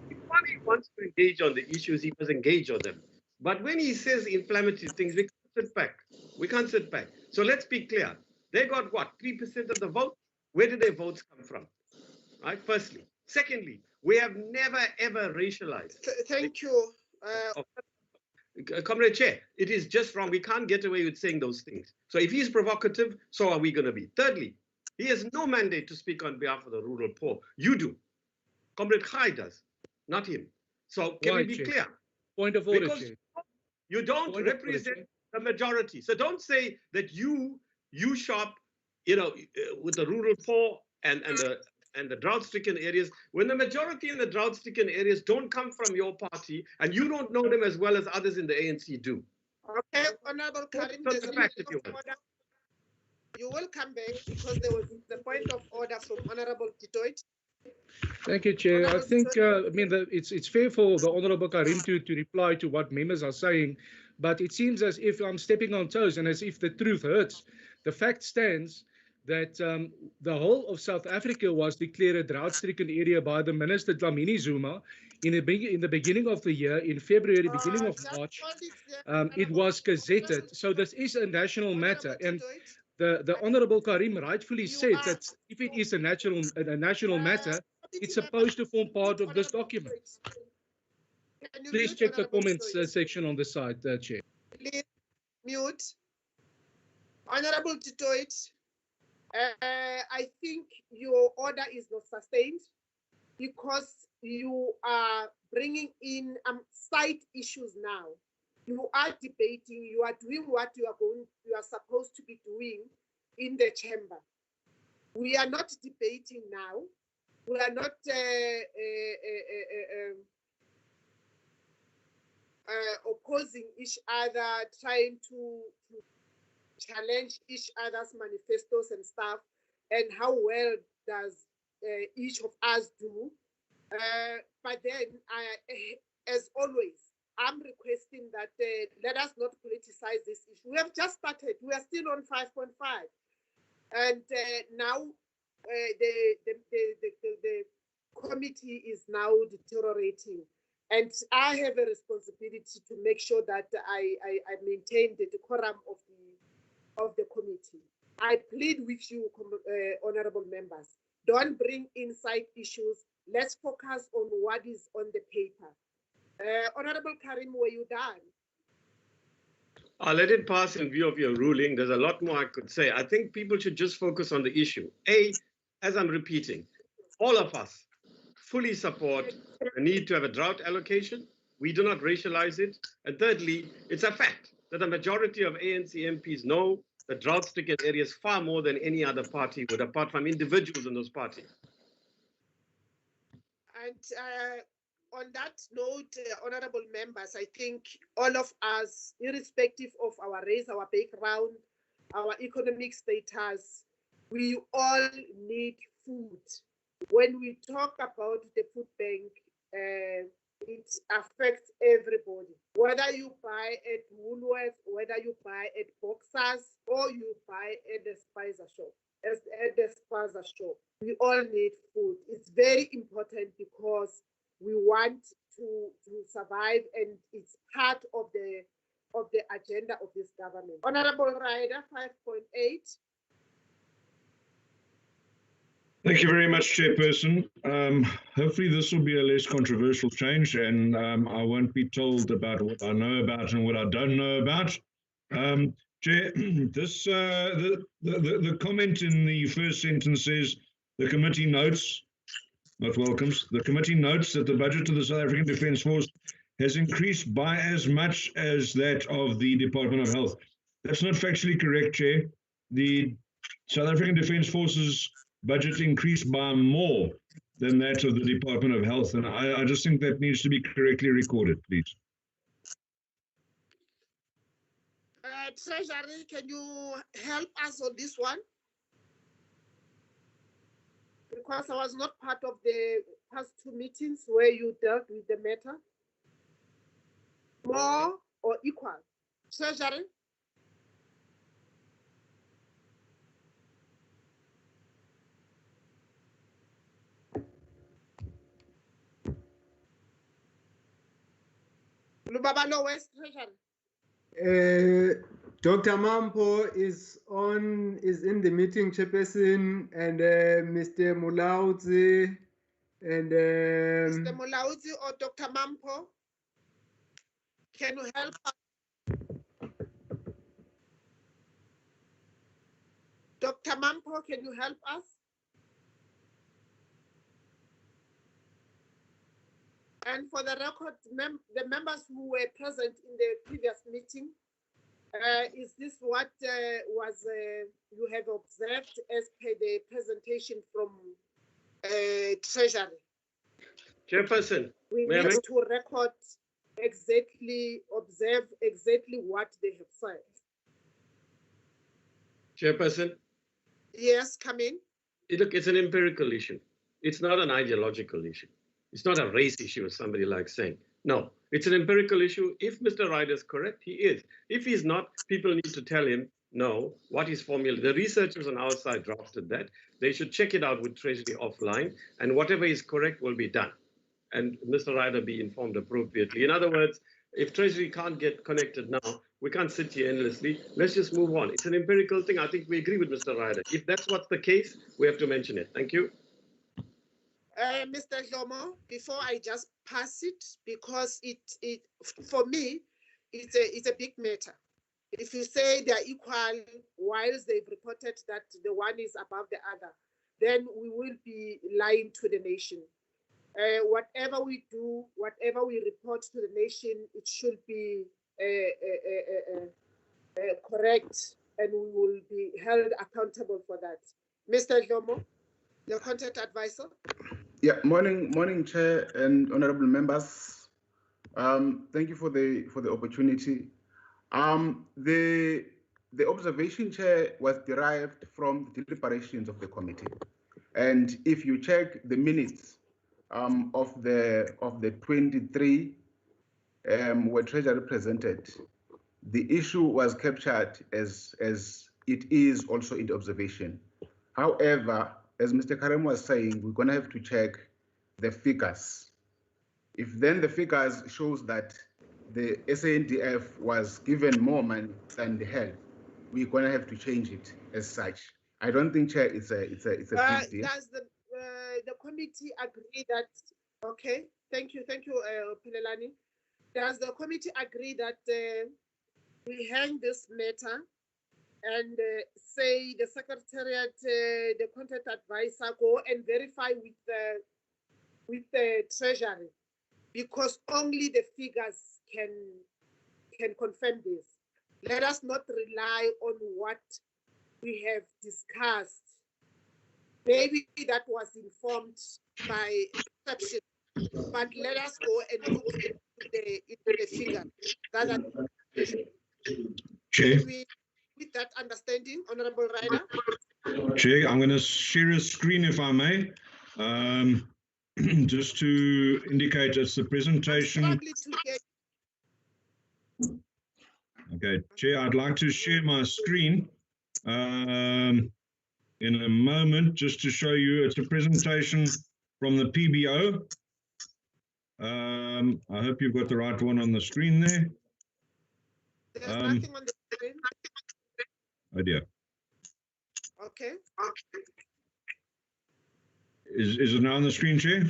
Fanny wants to engage on the issues, he must engage on them. But when he says inflammatory things, we can't sit back. We can't sit back. So let's be clear. They got what, 3% of the vote? Where did their votes come from? Right, firstly. Secondly, we have never, ever racialized. Thank you. Comrade Chair, it is just wrong. We can't get away with saying those things. So if he's provocative, so are we going to be. Thirdly, he has no mandate to speak on behalf of the rural poor. You do. Comrade Khai does, not him. So can we be clear? Point of order, because Chair. You don't represent the majority. So don't say that you shop, with the rural poor and the drought-stricken areas, when the majority in the drought-stricken areas don't come from your party and you don't know them as well as others in the ANC do. Okay, Honorable Karim, there's a point of order. You will come back because there was the point of order from Honorable Titoit. Thank you, Chair. I think, it's fair for the Honorable Karim to reply to what members are saying, but it seems as if I'm stepping on toes and as if the truth hurts. The fact stands that the whole of South Africa was declared a drought-stricken area by the Minister Dlamini Zuma in the beginning of the year, in February, beginning of March. It was gazetted. So this is a national matter. And the Honorable Karim rightfully said that if it is a national matter, it's supposed to form part of this document. Please check the comments section on the side, Chair. Please mute. Honorable Titoit, I think your order is not sustained because you are bringing in side issues now. You are debating, you are doing what you are supposed to be doing in the chamber. We are not debating now. We are not opposing each other, trying to challenge each other's manifestos and stuff, and how well does each of us do. But then, as always, I'm requesting that let us not politicize this issue. We have just started. We are still on 5.5. And now the committee is now deteriorating. And I have a responsibility to make sure that I maintain the decorum of the committee. I plead with you, honorable members, don't bring inside issues. Let's focus on what is on the paper. Honorable Karim, were you done? I'll let it pass in view of your ruling. There's a lot more I could say. I think people should just focus on the issue. As I'm repeating, all of us fully support the need to have a drought allocation. We do not racialize it. And thirdly, it's a fact that the majority of ANC MPs know the drought-stricken areas far more than any other party would, apart from individuals in those parties. And on that note, honorable members, I think all of us, irrespective of our race, our background, our economic status, we all need food. When we talk about the food bank, it affects everybody. Whether you buy at Woolworths, whether you buy at Boxers, or you buy at the spicer shop. At the spicer shop, we all need food. It's very important because we want to survive, and it's part of the agenda of this government. Honorable Rider, 5.8. Thank you very much, Chairperson. Hopefully this will be a less controversial change, and I won't be told about what I know about and what I don't know about. Chair, this the comment in the first sentence says the committee notes, not welcomes, the committee notes that the budget of the South African Defence Force has increased by as much as that of the Department of Health. That's not factually correct, Chair. The South African Defence Force's budget increased by more than that of the Department of Health, and I just think that needs to be correctly recorded, please. Treasury, can you help us on this one? Because I was not part of the past two meetings where you dealt with the matter. More or equal? Treasury? Lubabalo West Treasury. Dr. Mampo is in the meeting, Chairperson, and Mr. Mulauzi and Mr. Mulauzi or Dr. Mampo, can you help us? Dr. Mampo, can you help us? And for the record, the members who were present in the previous meeting, is this what you have observed as per the presentation from Treasury? Chairperson, We need to record exactly, observe exactly what they have said. Chairperson? Yes, come in. Look, it's an empirical issue. It's not an ideological issue. It's not a race issue, as somebody likes saying. No, it's an empirical issue. If Mr. Ryder is correct, he is. If he's not, people need to tell him, no, what his formula. The researchers on our side drafted that. They should check it out with Treasury offline, and whatever is correct will be done. And Mr. Ryder be informed appropriately. In other words, if Treasury can't get connected now, we can't sit here endlessly. Let's just move on. It's an empirical thing. I think we agree with Mr. Ryder. If that's what's the case, we have to mention it. Thank you. Mr. Lomo, before I just pass it, because it for me, it's a big matter. If you say they're equal, whilst they've reported that the one is above the other, then we will be lying to the nation. Whatever we do, whatever we report to the nation, it should be correct, and we will be held accountable for that. Mr. Lomo, the content advisor. Yeah, morning, Chair and honorable members. Thank you for the opportunity. The observation, Chair, was derived from the deliberations of the committee, and if you check the minutes of the 23 where Treasury presented, the issue was captured as it is also in the observation. However, as Mr. Karem was saying, we're going to have to check the figures. If then the figures shows that the SANDF was given more money than the health, we're going to have to change it as such. I don't think, Chair, it's a big deal. Does the committee agree that? Okay, thank you, Pilelani. Does the committee agree that we hang this matter and say the secretariat, the content advisor, go and verify with the Treasury, because only the figures can confirm this. Let us not rely on what we have discussed. Maybe that was informed by exception, but let us go and look into the figure. Chair. With that understanding, Honorable Ryder. Chair, I'm going to share a screen if I may, just to indicate it's the presentation. Okay, Chair, I'd like to share my screen in a moment, just to show you. It's a presentation from the PBO. I hope you've got the right one on the screen there. There's nothing on the screen. Oh dear. Okay. Is it now on the screen, Chair?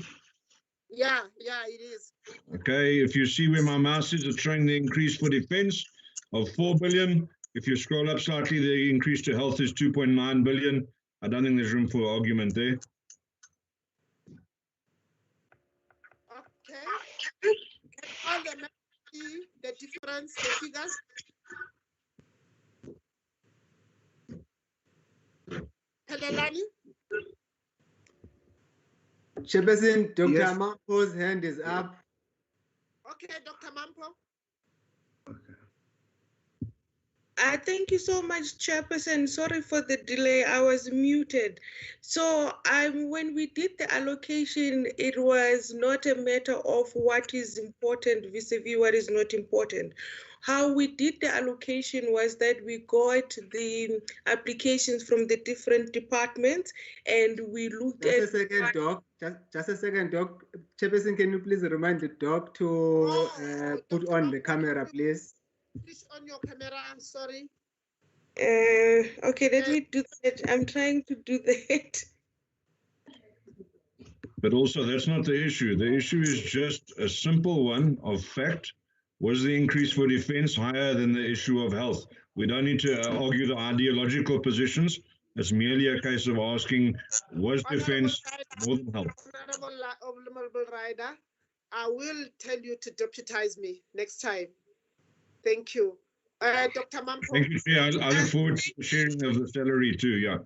Yeah, it is. Okay, if you see where my mouse is, it's showing the increase for defense of 4 billion. If you scroll up slightly, the increase to health is 2.9 billion. I don't think there's room for argument there. Okay. All the members see the difference, the figures. Helelani? Chairperson, Dr. Yes. Mampo's hand is up. Okay, Dr. Mampo. Thank you so much, Chairperson. Sorry for the delay. I was muted. So when we did the allocation, it was not a matter of what is important vis-a-vis what is not important. How we did the allocation was that we got the applications from the different departments and we looked Just at— a second, Doc. Just a second, Doc. Chairperson, can you please remind the Doc to put on the camera, please? Switch on your camera, I'm sorry. Okay, let me do that. I'm trying to do that. But also, that's not the issue. The issue is just a simple one of fact. Was the increase for defense higher than the issue of health? We don't need to argue the ideological positions. It's merely a case of asking, was defense more than health? Honorable Rider, I will tell you to deputize me next time. Thank you. Dr. Mampo. Thank you, Chair. I look forward to sharing of the salary too, yeah.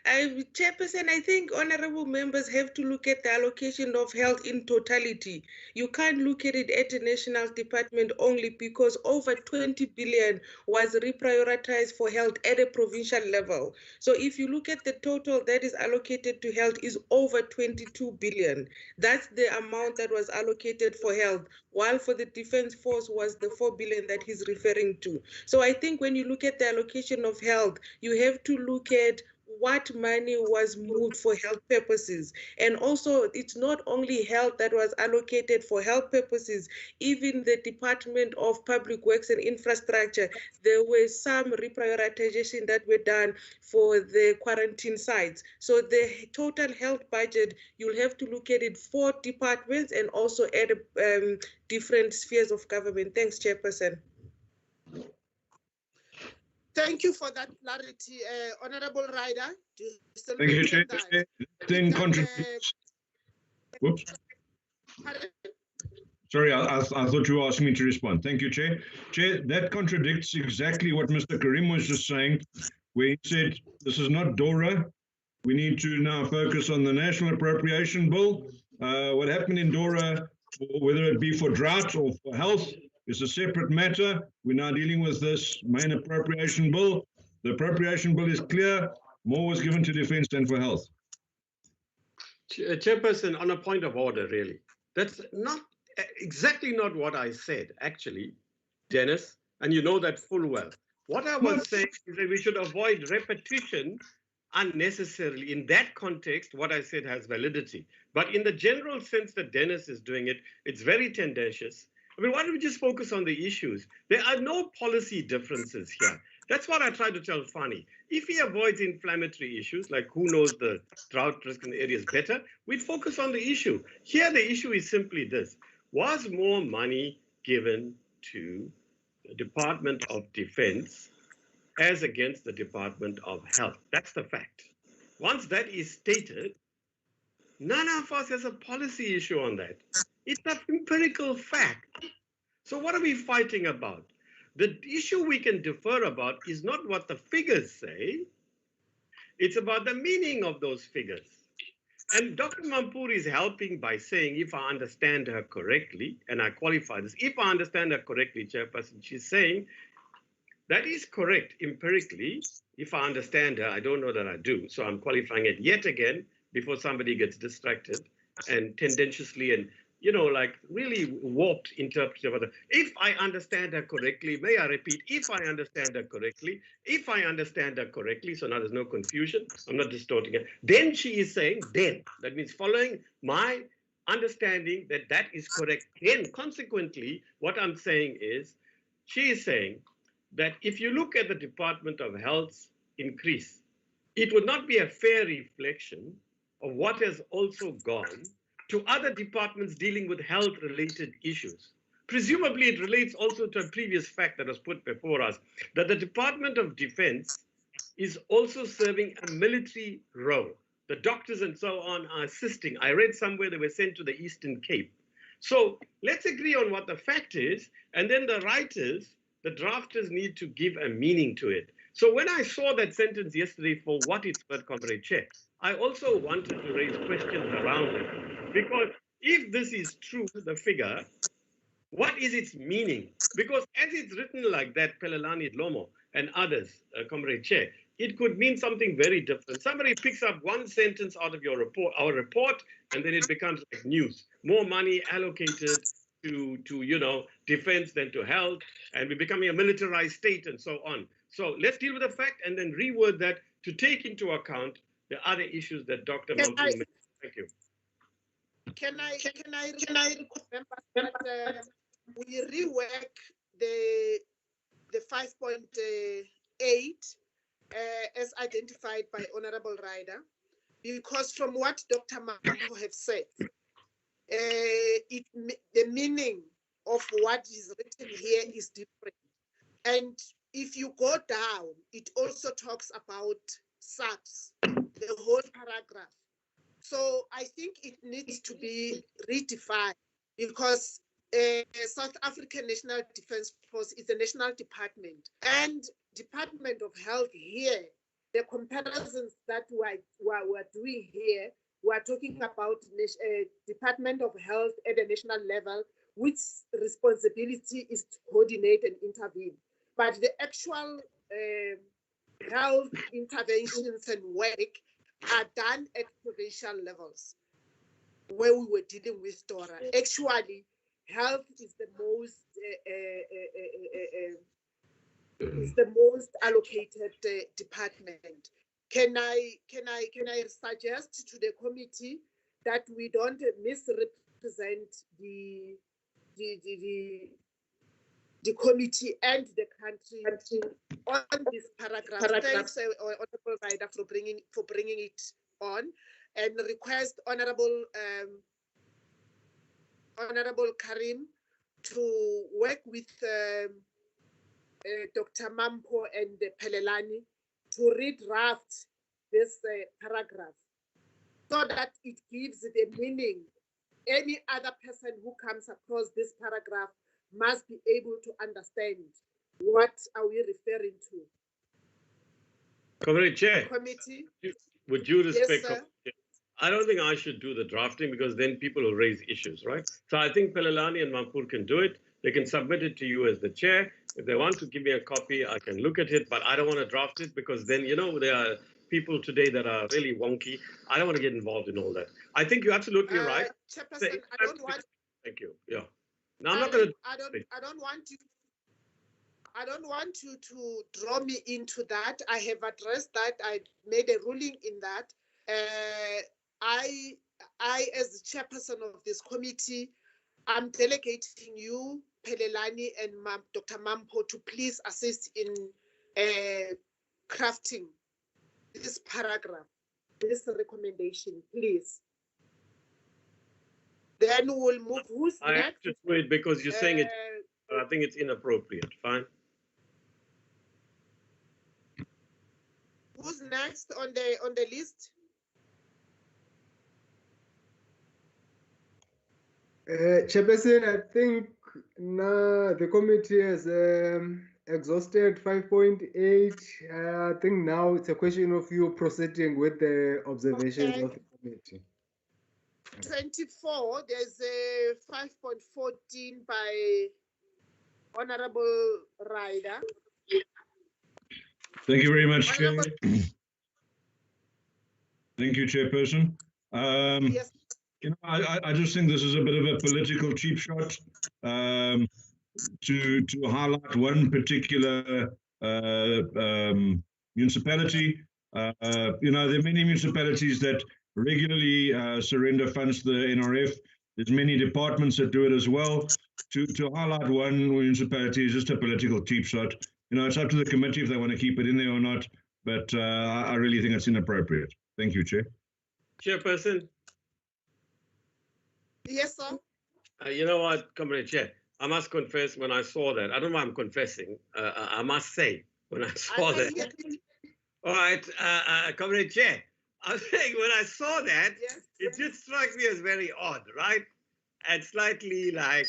Chairperson, I think honorable members have to look at the allocation of health in totality. You can't look at it at a national department only because over 20 billion was reprioritized for health at a provincial level. So if you look at the total that is allocated to health is over 22 billion. That's the amount that was allocated for health, while for the defense force was the 4 billion that he's referring to. So I think when you look at the allocation of health, you have to look at what money was moved for health purposes. And also, it's not only health that was allocated for health purposes, even the Department of Public Works and Infrastructure, there were some reprioritization that were done for the quarantine sites. So the total health budget, you'll have to look at it for departments and also at different spheres of government. Thanks, Chairperson. Thank you for that clarity, Honorable Rider. Thank you, Chair. Then contributes. Whoops. Sorry, I thought you were asking me to respond. Thank you, Chair. Chair, that contradicts exactly what Mr. Karim was just saying, where he said this is not DORA. We need to now focus on the National Appropriation Bill. What happened in DORA, whether it be for drought or for health, is a separate matter. We're now dealing with this main appropriation bill. The appropriation bill is clear. More was given to defense than for health. Chairperson, on a point of order, really. That's not exactly not what I said, actually, Dennis, and you know that full well. What I was saying is that we should avoid repetition unnecessarily. In that context, what I said has validity. But in the general sense that Dennis is doing it, it's very tendentious. I mean, why don't we just focus on the issues? There are no policy differences here. That's what I try to tell Fani. If he avoids inflammatory issues, like who knows the drought risk in the areas better, we'd focus on the issue. Here, the issue is simply this. Was more money given to the Department of Defense as against the Department of Health? That's the fact. Once that is stated, none of us has a policy issue on that. It's an empirical fact. So what are we fighting about? The issue we can differ about is not what the figures say. It's about the meaning of those figures. And Dr. Mampour is helping by saying, if I understand her correctly, and I qualify this, if I understand her correctly, Chairperson, she's saying that is correct empirically. If I understand her, I don't know that I do. So I'm qualifying it yet again before somebody gets distracted and tendentiously and like really warped interpretation of the. If I understand her correctly, may I repeat, if I understand her correctly, if I understand her correctly, so now there's no confusion, I'm not distorting it. Then she is saying, then, that means following my understanding that that is correct. Then consequently, what I'm saying is, she is saying that if you look at the Department of Health's increase, it would not be a fair reflection of what has also gone to other departments dealing with health-related issues. Presumably, it relates also to a previous fact that was put before us, that the Department of Defense is also serving a military role. The doctors and so on are assisting. I read somewhere they were sent to the Eastern Cape. So let's agree on what the fact is, and then the writers, the drafters, need to give a meaning to it. So when I saw that sentence yesterday, for what it's worth, Comrade Chair, I also wanted to raise questions around it. Because if this is true, the figure, what is its meaning? Because as it's written like that, Pelelani Dlomo and others, Comrade Chair, it could mean something very different. Somebody picks up one sentence out of your report, our report, and then it becomes like news. More money allocated to defense than to health, and we're becoming a militarized state and so on. So let's deal with the fact and then reword that to take into account the other issues that Dr. Mampu made. Thank you. Can I remember that we rework the 5.8 as identified by Honorable Ryder, because from what Dr. Mampu have said, the meaning of what is written here is different. And if you go down, it also talks about subs, the whole paragraph. So I think it needs to be redefined, because South African National Defence Force is a national department, and Department of Health here, the comparisons that we're doing here, we're talking about Department of Health at the national level, which responsibility is to coordinate and intervene. But the actual health interventions and work are done at provincial levels, where we were dealing with DORA. Actually, health is the most allocated department. Can I suggest to the committee that we don't misrepresent the committee and the country on this paragraph? Thanks, Honorable Ryder, for bringing it on, and request Honorable Karim to work with Dr. Mampu and Pelelani to redraft this paragraph so that it gives the meaning. Any other person who comes across this paragraph must be able to understand what are we referring to. Comrade Chair, Committee, with due respect, yes, I don't think I should do the drafting, because then people will raise issues, right? So I think Pelelani and Mampur can do it. They can submit it to you as the chair. If they want to give me a copy, I can look at it, but I don't want to draft it, because then, there are people today that are really wonky. I don't want to get involved in all that. I think you're absolutely right. Chairperson, I don't want. Thank you. Yeah. Now I'm not going to. I don't want you to draw me into that. I have addressed that. I made a ruling in that. I, as the chairperson of this committee, I'm delegating you, Pelelani, and Dr. Mampu to please assist in crafting this paragraph, this recommendation, please. Then we'll move. Who's I next? have to do it because you're saying it. I think it's inappropriate. Fine. Who's next on the list? Chairperson, I think now the committee has exhausted 5.8. I think now it's a question of you proceeding with the observations of the committee. 24, there's a 5.14 by Honorable Ryder. Thank you very much, Chair. Honorable... Thank you, Chairperson. Yes. You know, I just think this is a bit of a political cheap shot to highlight one particular municipality. You know, there are many municipalities that regularly surrender funds to the NRF. There's many departments that do it as well. To highlight one municipality is just a political cheap shot. You know, it's up to the committee if they want to keep it in there or not, but I really think it's inappropriate. Thank you, Chair. Chairperson. Yes, sir. You know what, Comrade Chair, I must confess when I saw that, I don't know why I'm confessing, I must say, when I saw that. All right, Comrade Chair, I'm saying when I saw that, yes, it just struck me as very odd, right? And slightly like,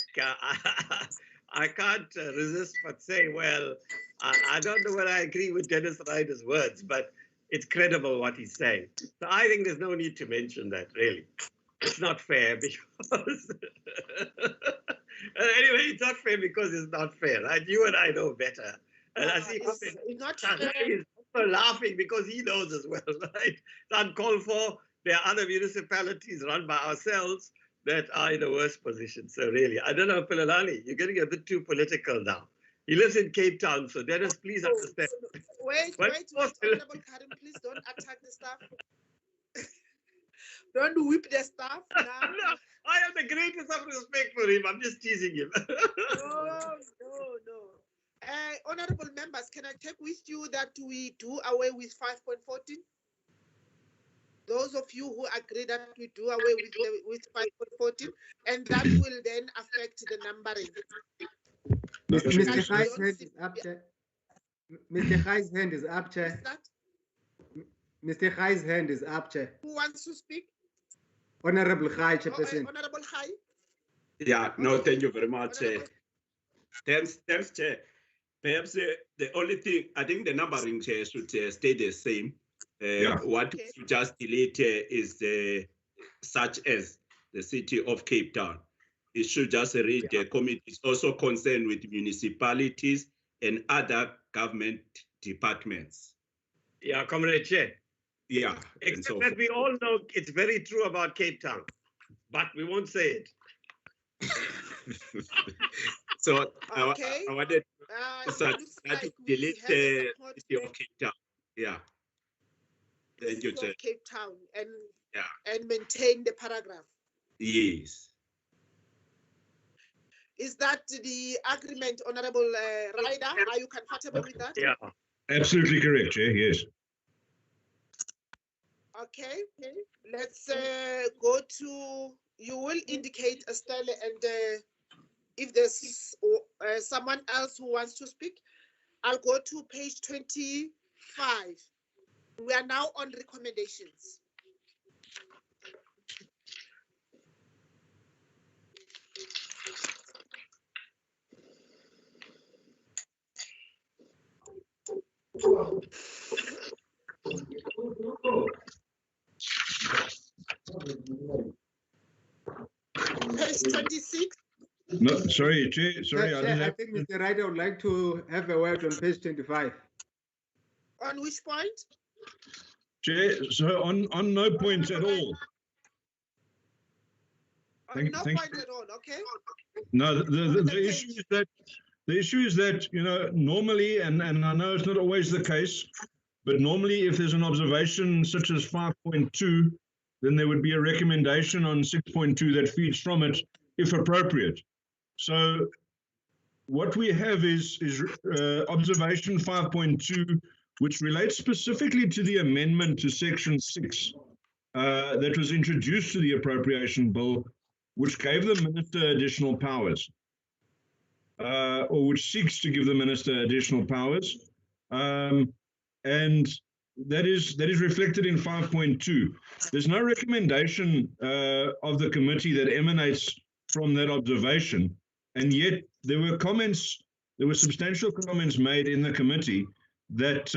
I can't resist but say, well, I don't know whether I agree with Dennis Ryder's words, but it's credible what he's saying. So I think there's no need to mention that, really. It's not fair because... anyway, it's not fair because it's not fair, right? You and I know better. And I see he's laughing because he knows as well, right? It's uncalled for. There are other municipalities run by ourselves that are in a worse position. So really, I don't know, Pilalani, you're getting a bit too political now. He lives in Cape Town, so Dennis, please understand. Wait, Honorable Karim, please don't attack the staff. Don't whip the staff now. No, I have the greatest of respect for him. I'm just teasing him. No. Honorable members, can I take with you that we do away with 5.14? Those of you who agree that we do away with 5.14, and that will then affect the numbering. Mr. Khai's hand is up, Chair. Mr. Khai's hand is up, Chair. Mr. Khai's hand is up, Chair. Who wants to speak? Honorable Khai, Chairperson. Honorable Khai? Yeah, no, thank you very much. Thanks, Chair. Perhaps the only thing, I think the numbering, Chair, should stay the same. What you just delete is such as the city of Cape Town. It should just read the committee is also concerned with municipalities and other government departments. Yeah, Comrade Chair. Yeah. Except that we all know it's very true about Cape Town, but we won't say it. So I wanted to delete the city of Cape Town. Yeah. Thank you, Chair. Cape Town and maintain the paragraph. Yes. Is that the agreement, Honorable Ryder? Are you comfortable with that? Yeah. Absolutely correct, Chair. Yes. Okay. Let's go to. You will indicate Estelle, and if there's someone else who wants to speak, I'll go to page 25. We are now on recommendations. Page 26. No, sorry, Chair. Sorry, I think Mr. Ryder would like to have a word on page 25. On which point? Chair, so on no points at all. On no point at all, okay? No, the issue is that, you know, normally, and I know it's not always the case, but normally if there's an observation such as 5.2, then there would be a recommendation on 6.2 that feeds from it, if appropriate. So what we have is observation 5.2, which relates specifically to the amendment to section 6 that was introduced to the appropriation bill, which gave the minister additional powers, or which seeks to give the minister additional powers. And that is reflected in 5.2. There's no recommendation of the committee that emanates from that observation, and yet there were substantial comments made in the committee that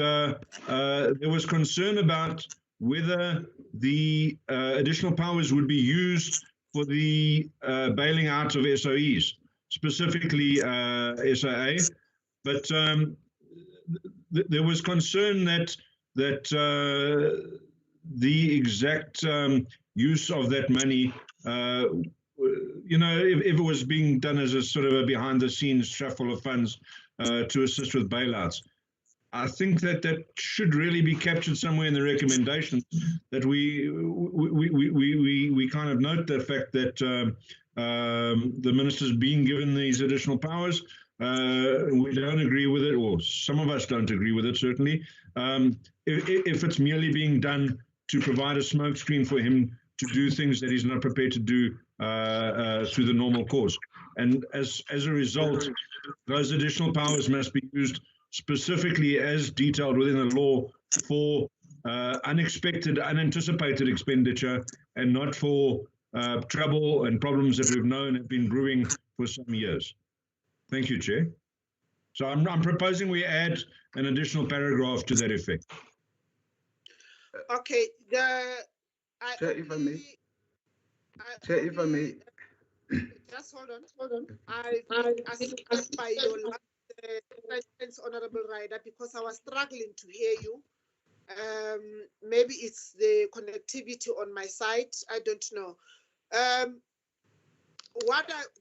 there was concern about whether the additional powers would be used for the bailing out of SOEs, specifically SAA, but there was concern that the exact use of that money you know, if it was being done as a sort of a behind-the-scenes shuffle of funds to assist with bailouts. I think that that should really be captured somewhere in the recommendations, that we kind of note the fact that the minister's being given these additional powers. We don't agree with it, or some of us don't agree with it, certainly. If it's merely being done to provide a smokescreen for him to do things that he's not prepared to do through the normal course. And as a result, those additional powers must be used specifically as detailed within the law for unexpected, unanticipated expenditure, and not for trouble and problems that we've known have been brewing for some years. Thank you, Chair. So I'm proposing we add an additional paragraph to that effect. Okay, Chair, if I may. Chair, if I may. Just hold on. I've been asked by your last Honorable Rider, because I was struggling to hear you. Maybe it's the connectivity on my side. I don't know.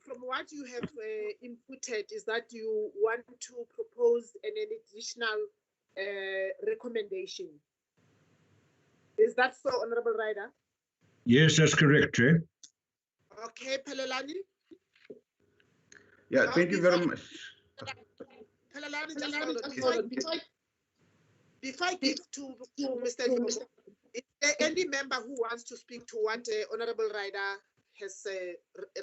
From what you have inputted is that you want to propose an additional recommendation. Is that so, Honorable Rider? Yes, that's correct, Chair. Okay, Pelelani. Yeah, thank you very much. Pelelani, just hold on. Before I give to Mr. Jomo, is there any member who wants to speak to what Honorable Rider has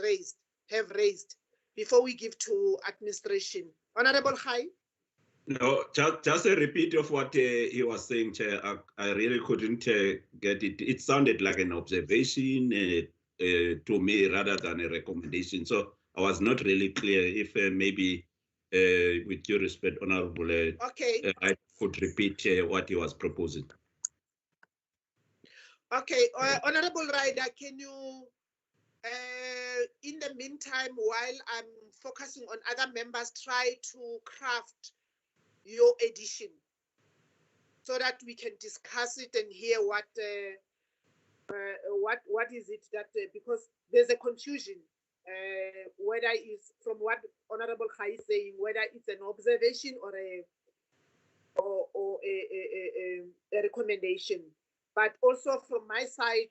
raised before we give to administration? Honorable Khai? No, just a repeat of what he was saying, Chair. I really couldn't get it. It sounded like an observation to me rather than a recommendation. So I was not really clear if maybe, with due respect, Honorable, okay. I could repeat what he was proposing. Okay, Honorable Rider, can you, in the meantime, while I'm focusing on other members, try to craft your edition so that we can discuss it and hear what is it that, because there's a confusion whether it's, from what Honorable Khai is saying, whether it's an observation or a recommendation. But also from my side,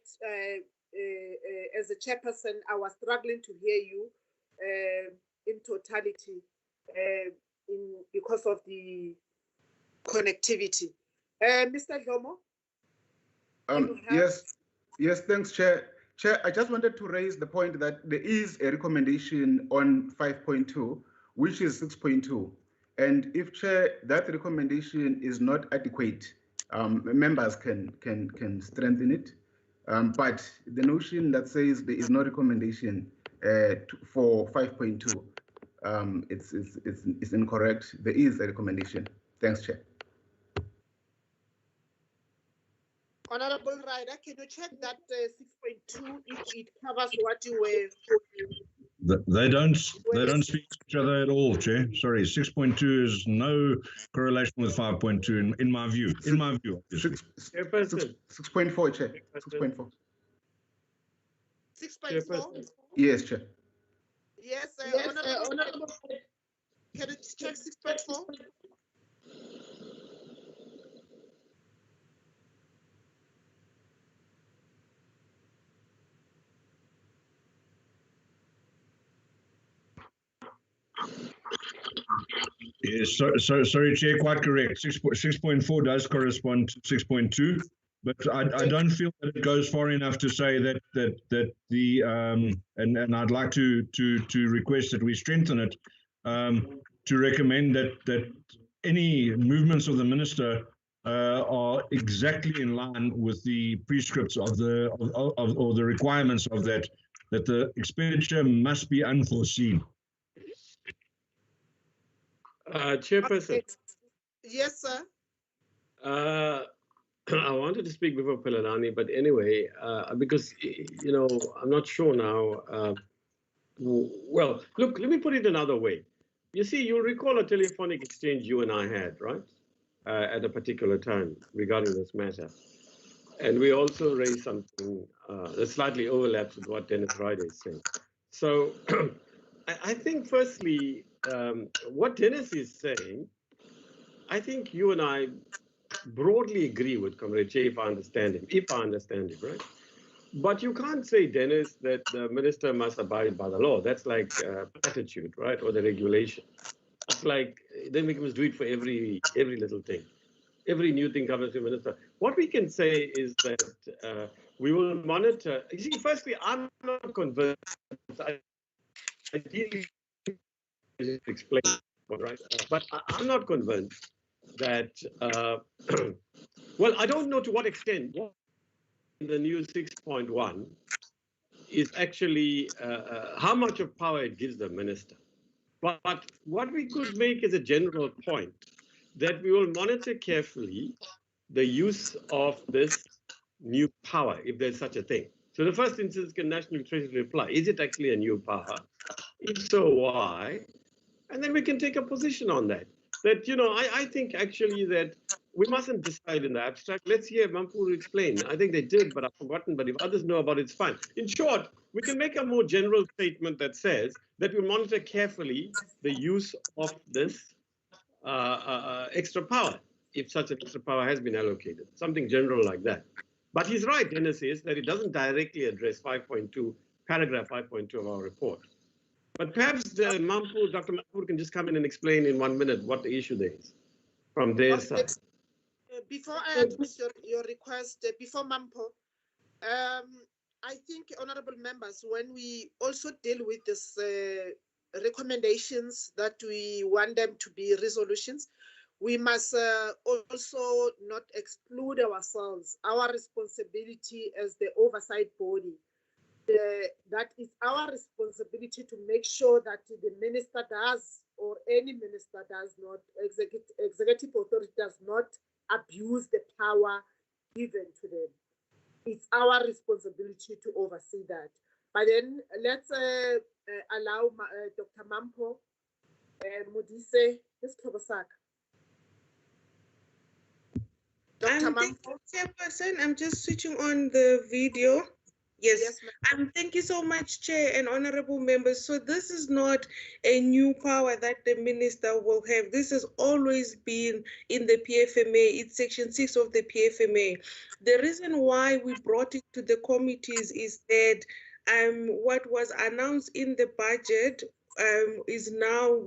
as a chairperson, I was struggling to hear you in totality because of the connectivity. Mr. Jomo? Yes, thanks, Chair. Chair, I just wanted to raise the point that there is a recommendation on 5.2, which is 6.2. And if, Chair, that recommendation is not adequate, members can strengthen it. But the notion that says there is no recommendation for 5.2, it's incorrect. There is a recommendation. Thanks, Chair. Honorable Rider, can you check that 6.2 if it covers what you were? They don't speak to each other at all, Chair. Sorry, 6.2 is no correlation with 5.2 in my view. In my view, obviously. 6.4, Chair. 6.4. 6.4? Yes, Chair. Yes, Honorable. Can you check 6.4? Yes, sorry, Chair, quite correct. 6.4 does correspond to 6.2, but I don't feel that it goes far enough to say that the and I'd like to request that we strengthen it to recommend that any movements of the minister are exactly in line with the prescripts of or the requirements of that the expenditure must be unforeseen. Chairperson. Okay. Yes, sir. I wanted to speak before Pelelani, but anyway, because, you know, I'm not sure now. Well, look, let me put it another way. You see, you'll recall a telephonic exchange you and I had, right? At a particular time regarding this matter. And we also raised something that slightly overlaps with what Dennis Ryder is saying. So I think firstly, what Dennis is saying, I think you and I broadly agree with Comrade Che, if I understand him, right? But you can't say, Dennis, that the minister must abide by the law. That's like platitude, right? Or the regulation. It's like, then we must do it for every little thing. Every new thing comes to the minister. What we can say is that we will monitor. You see, firstly, I'm not convinced. Ideally, explain, right? But I'm not convinced that, well, I don't know to what extent the new 6.1 is actually how much of power it gives the minister. But what we could make is a general point that we will monitor carefully the use of this new power, if there's such a thing. So the first instance, can National Treasury reply? Is it actually a new power? If so, why? And then we can take a position on that. That, you know, I think actually that we mustn't decide in the abstract. Let's hear Mampuru explain. I think they did, but I've forgotten. But if others know about it, it's fine. In short, we can make a more general statement that says that we monitor carefully the use of this extra power, if such an extra power has been allocated, something general like that. But he's right, Dennis, is that it doesn't directly address 5.2, paragraph 5.2 of our report. But perhaps Dr. Mampur can just come in and explain in 1 minute what the issue there is from their side. Before I address your request, before Mampo, I think, honorable members, when we also deal with this recommendations that we want them to be resolutions, we must also not exclude ourselves, our responsibility as the oversight body. That is our responsibility to make sure that the minister does, or any minister does not, executive authority does not abuse the power given to them. It's our responsibility to oversee that. But then let's allow Dr. Mampo Modise, this Dr. Mampo. Chairperson, I'm just switching on the video. Yes, thank you so much, Chair and honorable members. So this is not a new power that the minister will have. This has always been in the PFMA. It's section 6 of the PFMA. The reason why we brought it to the committees is that what was announced in the budget is now,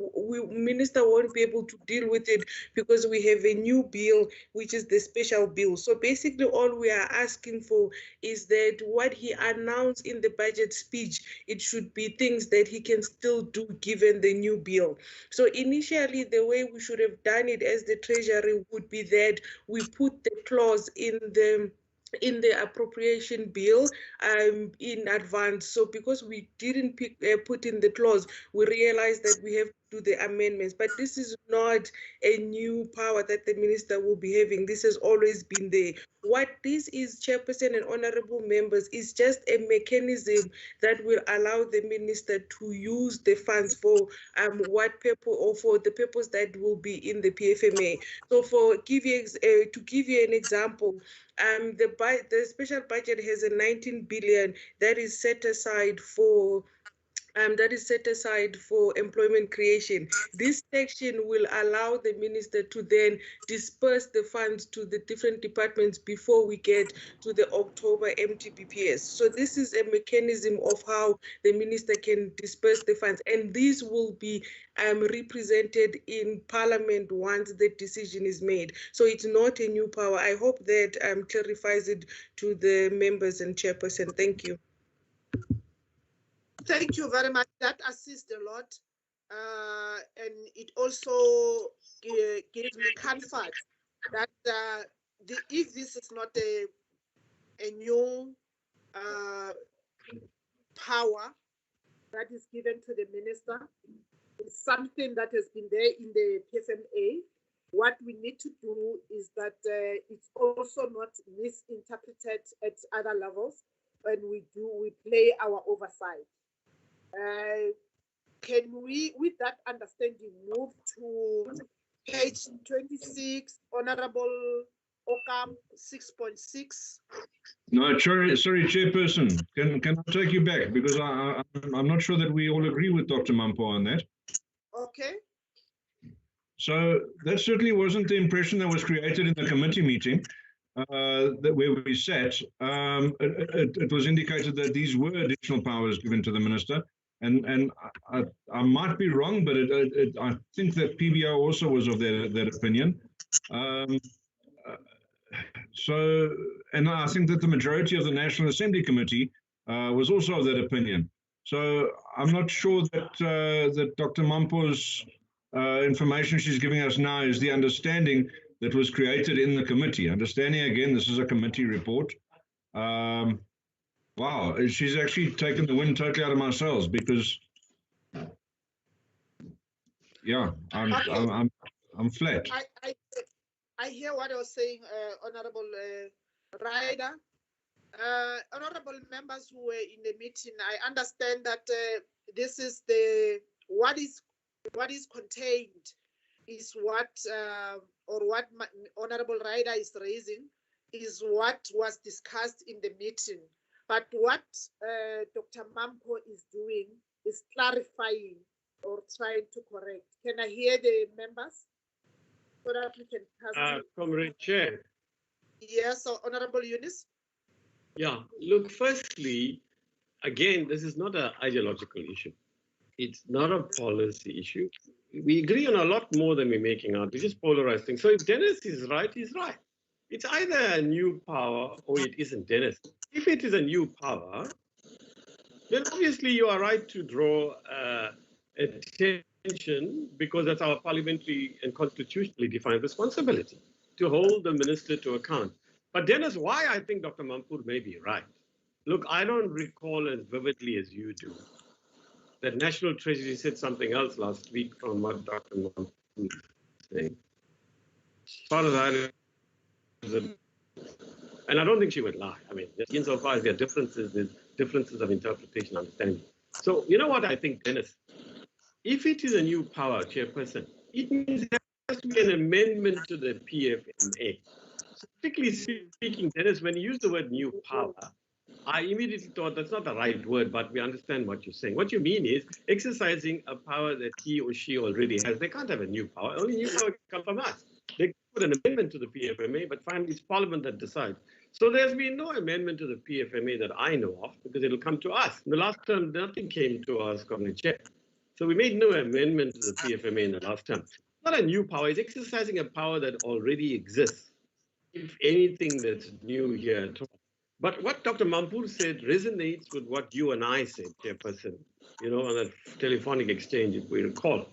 minister won't be able to deal with it because we have a new bill, which is the special bill. So basically all we are asking for is that what he announced in the budget speech, it should be things that he can still do given the new bill. So initially the way we should have done it as the treasury would be that we put the clause in the appropriation bill in advance. So because we didn't put in the clause, we realized that we have to do the amendments. But this is not a new power that the minister will be having. This has always been there. What this is, Chairperson and honorable members, is just a mechanism that will allow the minister to use the funds for what purpose, or for the purpose that will be in the PFMA. So to give you an example, the special budget has a 19 billion that is set aside for employment creation. This section will allow the minister to then disperse the funds to the different departments before we get to the October MTBPS. So this is a mechanism of how the minister can disperse the funds, and these will be represented in Parliament once the decision is made. So it's not a new power. I hope that clarifies it to the members and Chairperson. Thank you. Thank you very much. That assists a lot. And it also gives me comfort that if this is not a new power that is given to the minister, it's something that has been there in the PFMA. What we need to do is that it's also not misinterpreted at other levels when we play our oversight. Can we, with that understanding, move to page 26, Honorable OCAM 6.6. No, sorry, Chairperson. Can I take you back? Because I'm not sure that we all agree with Dr. Mampo on that. Okay. So that certainly wasn't the impression that was created in the committee meeting where we sat. It was indicated that these were additional powers given to the minister. And I might be wrong, but I think that PBO also was of that opinion. And I think that the majority of the National Assembly Committee was also of that opinion. So I'm not sure that Dr. Mampo's information she's giving us now is the understanding that was created in the committee. Understanding, again, this is a committee report. Wow, she's actually taken the wind totally out of my sails because, yeah, I'm flat. I hear what I was saying, Honorable Ryder. Honorable members who were in the meeting, I understand that this is what is contained is what Honorable Ryder is raising is what was discussed in the meeting. But what Dr. Mampo is doing is clarifying or trying to correct. Can I hear the members? So that we can Comrade Chair. Yes, so Honorable Eunice. Yeah, look, firstly, again, this is not an ideological issue. It's not a policy issue. We agree on a lot more than we're making out. We just polarize things. So if Dennis is right, he's right. It's either a new power or it isn't, Dennis. If it is a new power, then obviously you are right to draw attention because that's our parliamentary and constitutionally defined responsibility to hold the minister to account. But Dennis, why I think Dr. Mampur may be right. Look, I don't recall as vividly as you do that National Treasury said something else last week from what Dr. Mampur is saying. As far as I know, and I don't think she would lie. I mean, insofar as there are differences, there's differences of interpretation, understanding. So, you know what I think, Dennis? If it is a new power, Chairperson, it means there has to be an amendment to the PFMA. So, particularly speaking, Dennis, when you use the word new power, I immediately thought that's not the right word, but we understand what you're saying. What you mean is exercising a power that he or she already has. They can't have a new power. Only new power can come from us. They put an amendment to the PFMA, but finally it's Parliament that decides. So there's been no amendment to the PFMA that I know of because it'll come to us. In the last term, nothing came to us, Comrade Chair. So we made no amendment to the PFMA in the last term. It's not a new power. It's exercising a power that already exists. If anything that's new here at all. But what Dr. Mampur said resonates with what you and I said, Chairperson, on a telephonic exchange, if we recall.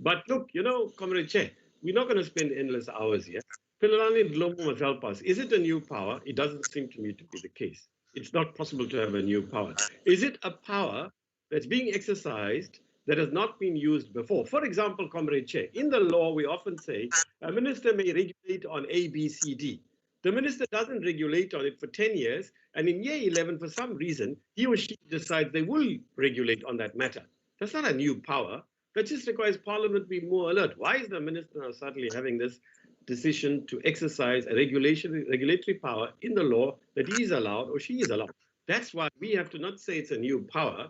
But look, Comrade Chair, we're not going to spend endless hours here. Philolani Dlomo must help us. Is it a new power? It doesn't seem to me to be the case. It's not possible to have a new power. Is it a power that's being exercised that has not been used before? For example, Comrade Chair, in the law, we often say a minister may regulate on A, B, C, D. The minister doesn't regulate on it for 10 years, and in year 11, for some reason, he or she decides they will regulate on that matter. That's not a new power. That just requires Parliament to be more alert. Why is the minister now suddenly having this decision to exercise a regulatory power in the law that he is allowed or she is allowed? That's why we have to not say it's a new power.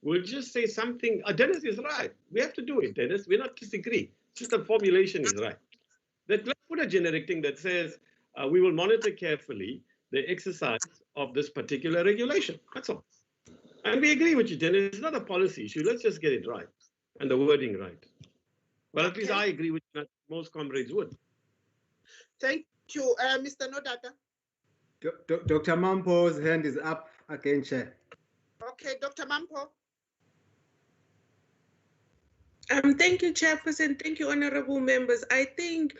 We'll just say something. Dennis is right. We have to do it, Dennis. We're not disagree. It's just the formulation is right. Let's put a generic thing that says we will monitor carefully the exercise of this particular regulation. That's all. And we agree with you, Dennis. It's not a policy issue. Let's just get it right and the wording right. Well, at least I agree with you. Most comrades would. Thank you, Mr. Nodata. Dr. Mampo's hand is up again, Chair. Okay, Dr. Mampo. Thank you, Chairperson. Thank you, honorable members. I think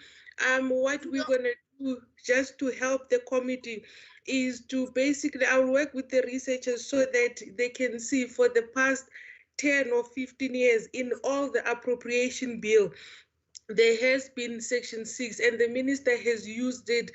what we're going to do just to help the committee is to basically, I'll work with the researchers so that they can see for the past 10 or 15 years in all the appropriation bill, there has been Section 6, and the minister has used it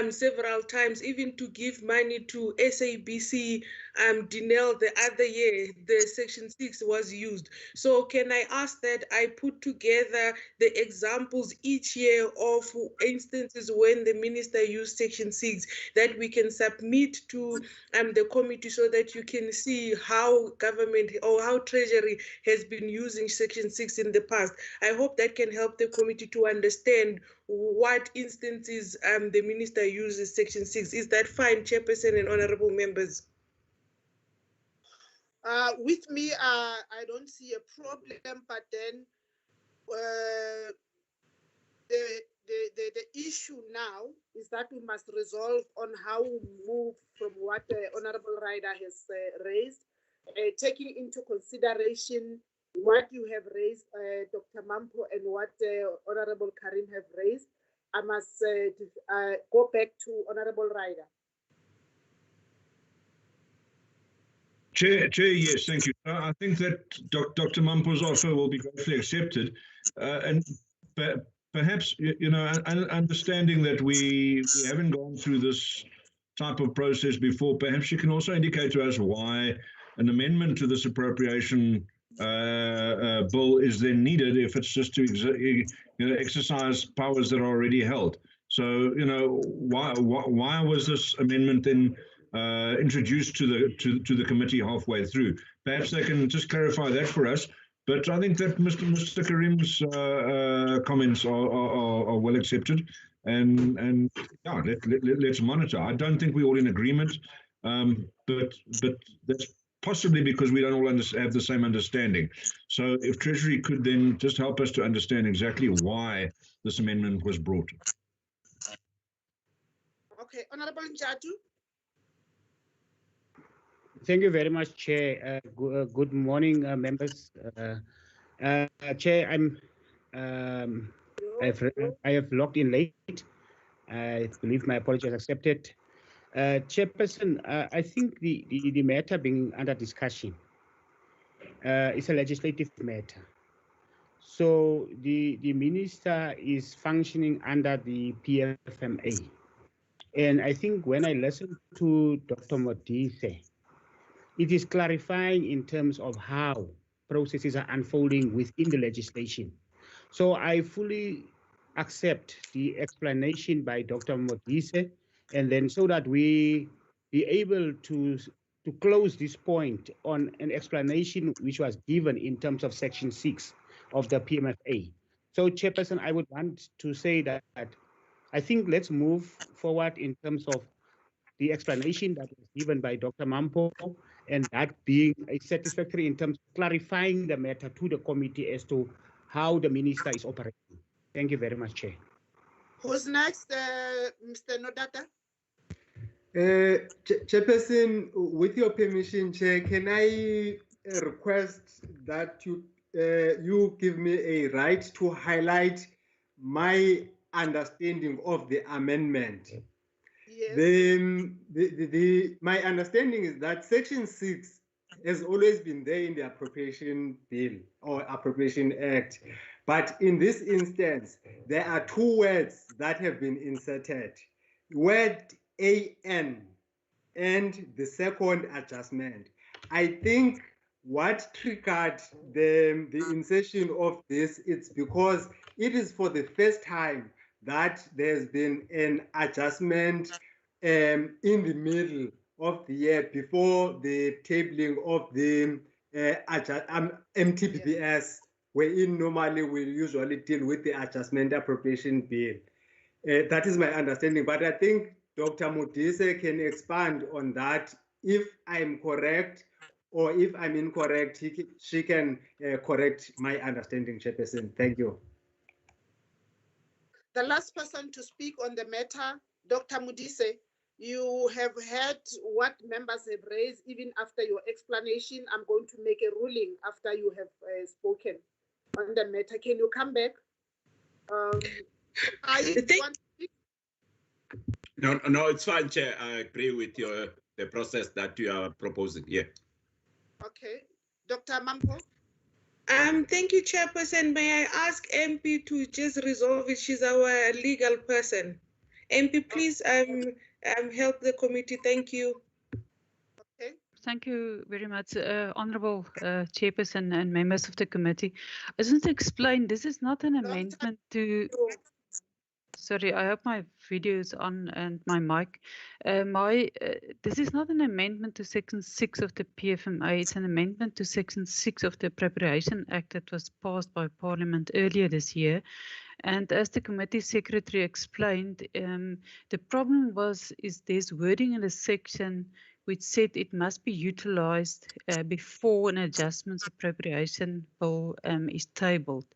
several times, even to give money to SABC. Dinell, the other year, the Section 6 was used. So can I ask that I put together the examples each year of instances when the minister used Section 6 that we can submit to the committee, so that you can see how government or how Treasury has been using Section 6 in the past. I hope that can help the committee to understand what instances the minister uses Section 6. Is that fine, Chairperson and honorable members? With me, I don't see a problem, but then the issue now is that we must resolve on how we move from what the Honorable Ryder has raised, taking into consideration what you have raised, Dr. Mampo, and what Honorable Karim have raised. I must go back to Honorable Ryder. Chair, yes, thank you. I think that Dr. Mampo's offer will be gratefully accepted, and perhaps, understanding that we haven't gone through this type of process before, perhaps you can also indicate to us why an amendment to this appropriation bill is then needed if it's just to exercise powers that are already held. So, why was this amendment then introduced to the committee halfway through? Perhaps they can just clarify that for us. But I think that Mr. Karim's comments are well accepted, and yeah, let's monitor. I don't think we're all in agreement, but that's possibly because we don't all have the same understanding. So if Treasury could then just help us to understand exactly why this amendment was brought. Okay, Honorable Njatu. Thank you very much, Chair. Good morning, members. Chair, I have logged in late. I believe my apology is accepted. Chairperson, I think the matter being under discussion is a legislative matter. So the minister is functioning under the PFMA. And I think when I listen to Dr. Modise, it is clarifying in terms of how processes are unfolding within the legislation. So I fully accept the explanation by Dr. Modise, and then so that we be able to close this point on an explanation which was given in terms of Section 6 of the PMFA. So, Chairperson, I would want to say that I think let's move forward in terms of the explanation that was given by Dr. Mampo, and that being a satisfactory in terms of clarifying the matter to the committee as to how the minister is operating. Thank you very much, Chair. Who's next, Mr. Nodata? Chairperson, with your permission, Chair, can I request that you give me a right to highlight my understanding of the amendment? Yes. My understanding is that Section 6 has always been there in the Appropriation Bill or Appropriation Act. But in this instance, there are two words that have been inserted. Word AN and the second adjustment. I think what triggered the insertion of this, it's because it is for the first time that there's been an adjustment in the middle of the year before the tabling of the MTBS, wherein normally we usually deal with the adjustment appropriation bill. That is my understanding, but I think Dr. Modise can expand on that if I'm correct, or if I'm incorrect, she can correct my understanding, Chairperson. Thank you. The last person to speak on the matter, Dr. Modise, you have heard what members have raised. Even after your explanation, I'm going to make a ruling after you have spoken on the matter. Can you come back? No, it's fine, Chair. I agree with the process that you are proposing. Yeah. Okay. Dr. Mampo? Thank you, Chairperson. May I ask MP to just resolve it? She's our legal person. MP, please help the committee. Thank you. Okay. Thank you very much, Honourable Chairperson and members of the committee. I just want to explain, this is not an amendment to... Sorry, I hope my video is on and my mic. This is not an amendment to Section 6 of the PFMA. It's an amendment to Section 6 of the Appropriation Act that was passed by Parliament earlier this year. And as the committee secretary explained, the problem is there's wording in the section which said it must be utilized before an adjustments appropriation bill is tabled.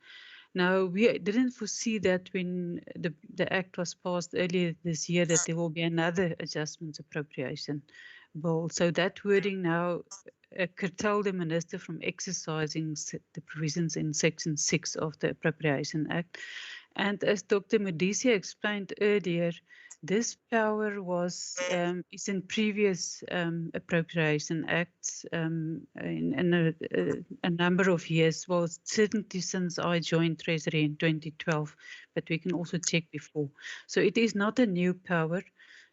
Now, we didn't foresee that when the act was passed earlier this year that there will be another adjustments appropriation bill. So that wording now curtailed the minister from exercising the provisions in Section 6 of the Appropriation Act. And as Dr. Modise explained earlier, this power is in previous appropriation acts in a number of years. Well, certainly since I joined Treasury in 2012, but we can also check before. So it is not a new power,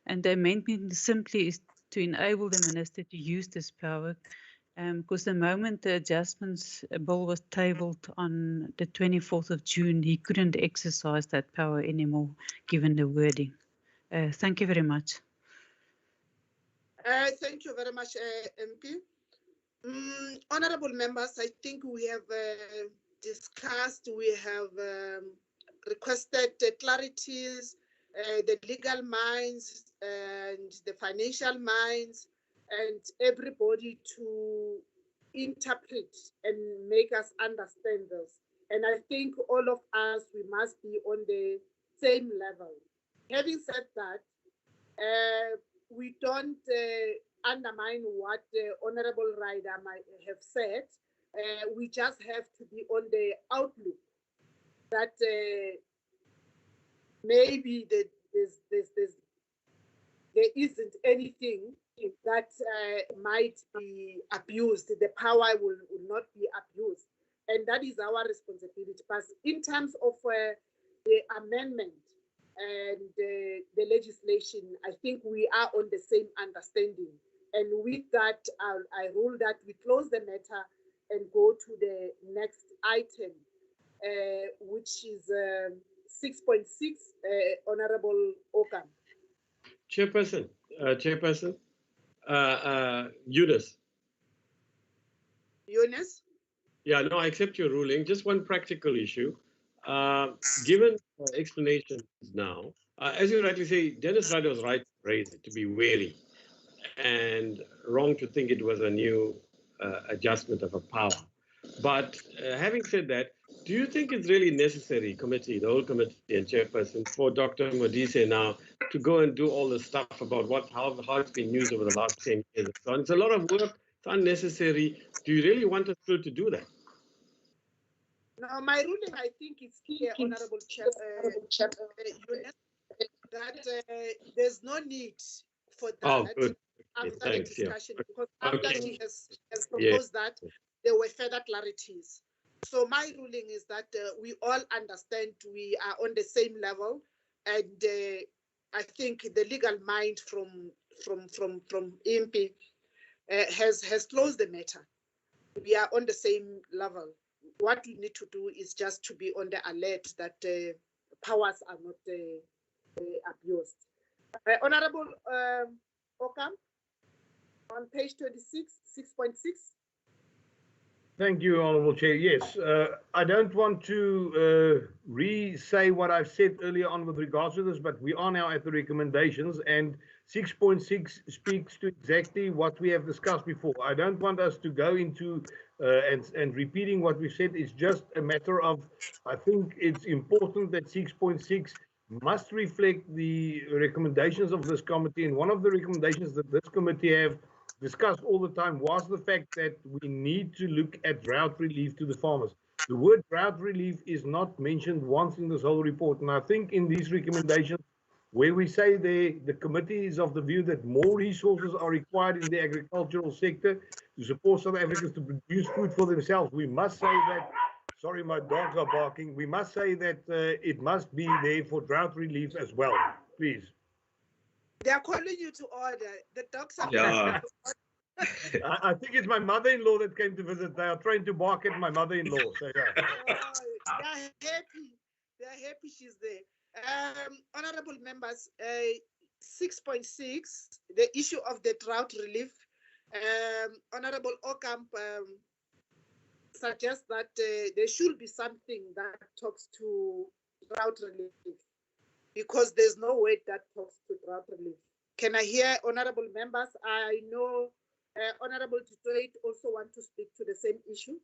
and the amendment simply is to enable the minister to use this power. Because the moment the adjustments bill was tabled on the 24th of June, he couldn't exercise that power anymore, given the wording. Thank you very much. Thank you very much, MP. Honorable members, I think we have discussed, we have requested clarities, the legal minds and the financial minds, and everybody to interpret and make us understand this. And I think all of us, we must be on the same level. Having said that, we don't undermine what the Honorable Ryder might have said. We just have to be on the outlook that maybe there isn't anything that might be abused. The power will not be abused. And that is our responsibility. But in terms of the amendment and the legislation, I think we are on the same understanding. And with that, I rule that we close the matter and go to the next item, which is 6.6, Honorable Okam. Chairperson, Eunice. Eunice? Yeah, no, I accept your ruling. Just one practical issue. Given explanations now, as you rightly say, Dennis Ryder was right to raise it, to be wary, and wrong to think it was a new adjustment of a power. But having said that, do you think it's really necessary, committee, the whole committee and chairperson, for Dr. Modise now to go and do all the stuff about how it's been used over the last 10 years and so on? It's a lot of work, it's unnecessary. Do you really want us still to do that? No, my ruling, I think, is clear, Honorable Chair, that there's no need for that after the discussion, because after she has proposed that, there were further clarities. So my ruling is that we all understand we are on the same level, and I think the legal mind from MP has closed the matter. We are on the same level. What we need to do is just to be on the alert that powers are not abused. Honorable Okam, on page 26, 6.6. Thank you, Honourable Chair. Yes, I don't want to re-say what I've said earlier on with regards to this, but we are now at the recommendations, and 6.6 speaks to exactly what we have discussed before. I don't want us to go into and repeating what we said. It's just a matter of, I think it's important that 6.6 must reflect the recommendations of this committee, and one of the recommendations that this committee have discussed all the time was the fact that we need to look at drought relief to the farmers. The word drought relief is not mentioned once in this whole report, and I think in these recommendations where we say the committee is of the view that more resources are required in the agricultural sector to support South Africans to produce food for themselves. We must say that, sorry, my dogs are barking. We must say that it must be there for drought relief as well, please. They are calling you to order. The dogs are Yeah. I think it's my mother-in-law that came to visit. They are trying to bark at my mother-in-law. So yeah. They're happy. They're happy she's there. Honorable members, 6.6, the issue of the drought relief. Honorable Ocamp suggests that there should be something that talks to drought relief, because there's no word that talks to drought relief. Can I hear honorable members? I know Honorable Tutoit also want to speak to the same issue.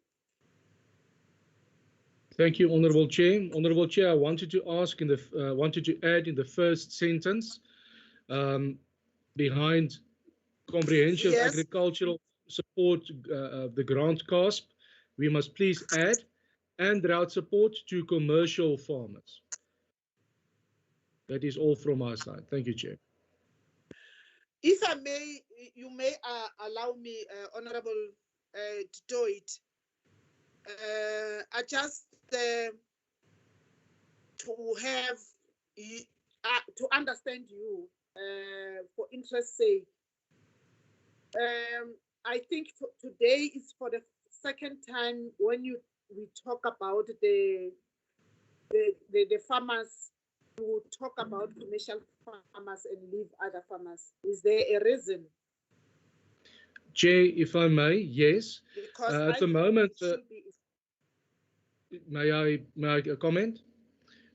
Thank you, Honorable Chair. Honorable Chair, I wanted to ask wanted to add in the first sentence behind comprehensive Yes. agricultural support, the grant CASP, we must please add, and drought support to commercial farmers. That is all from our side. Thank you, Chair. If I may, you may allow me, Honorable to do it. I just to have to understand you for interest's sake. I think today is for the second time when we talk about the farmers. To talk about commercial farmers and leave other farmers. Is there a reason? Chair, if I may, yes. Because at the moment, may I comment?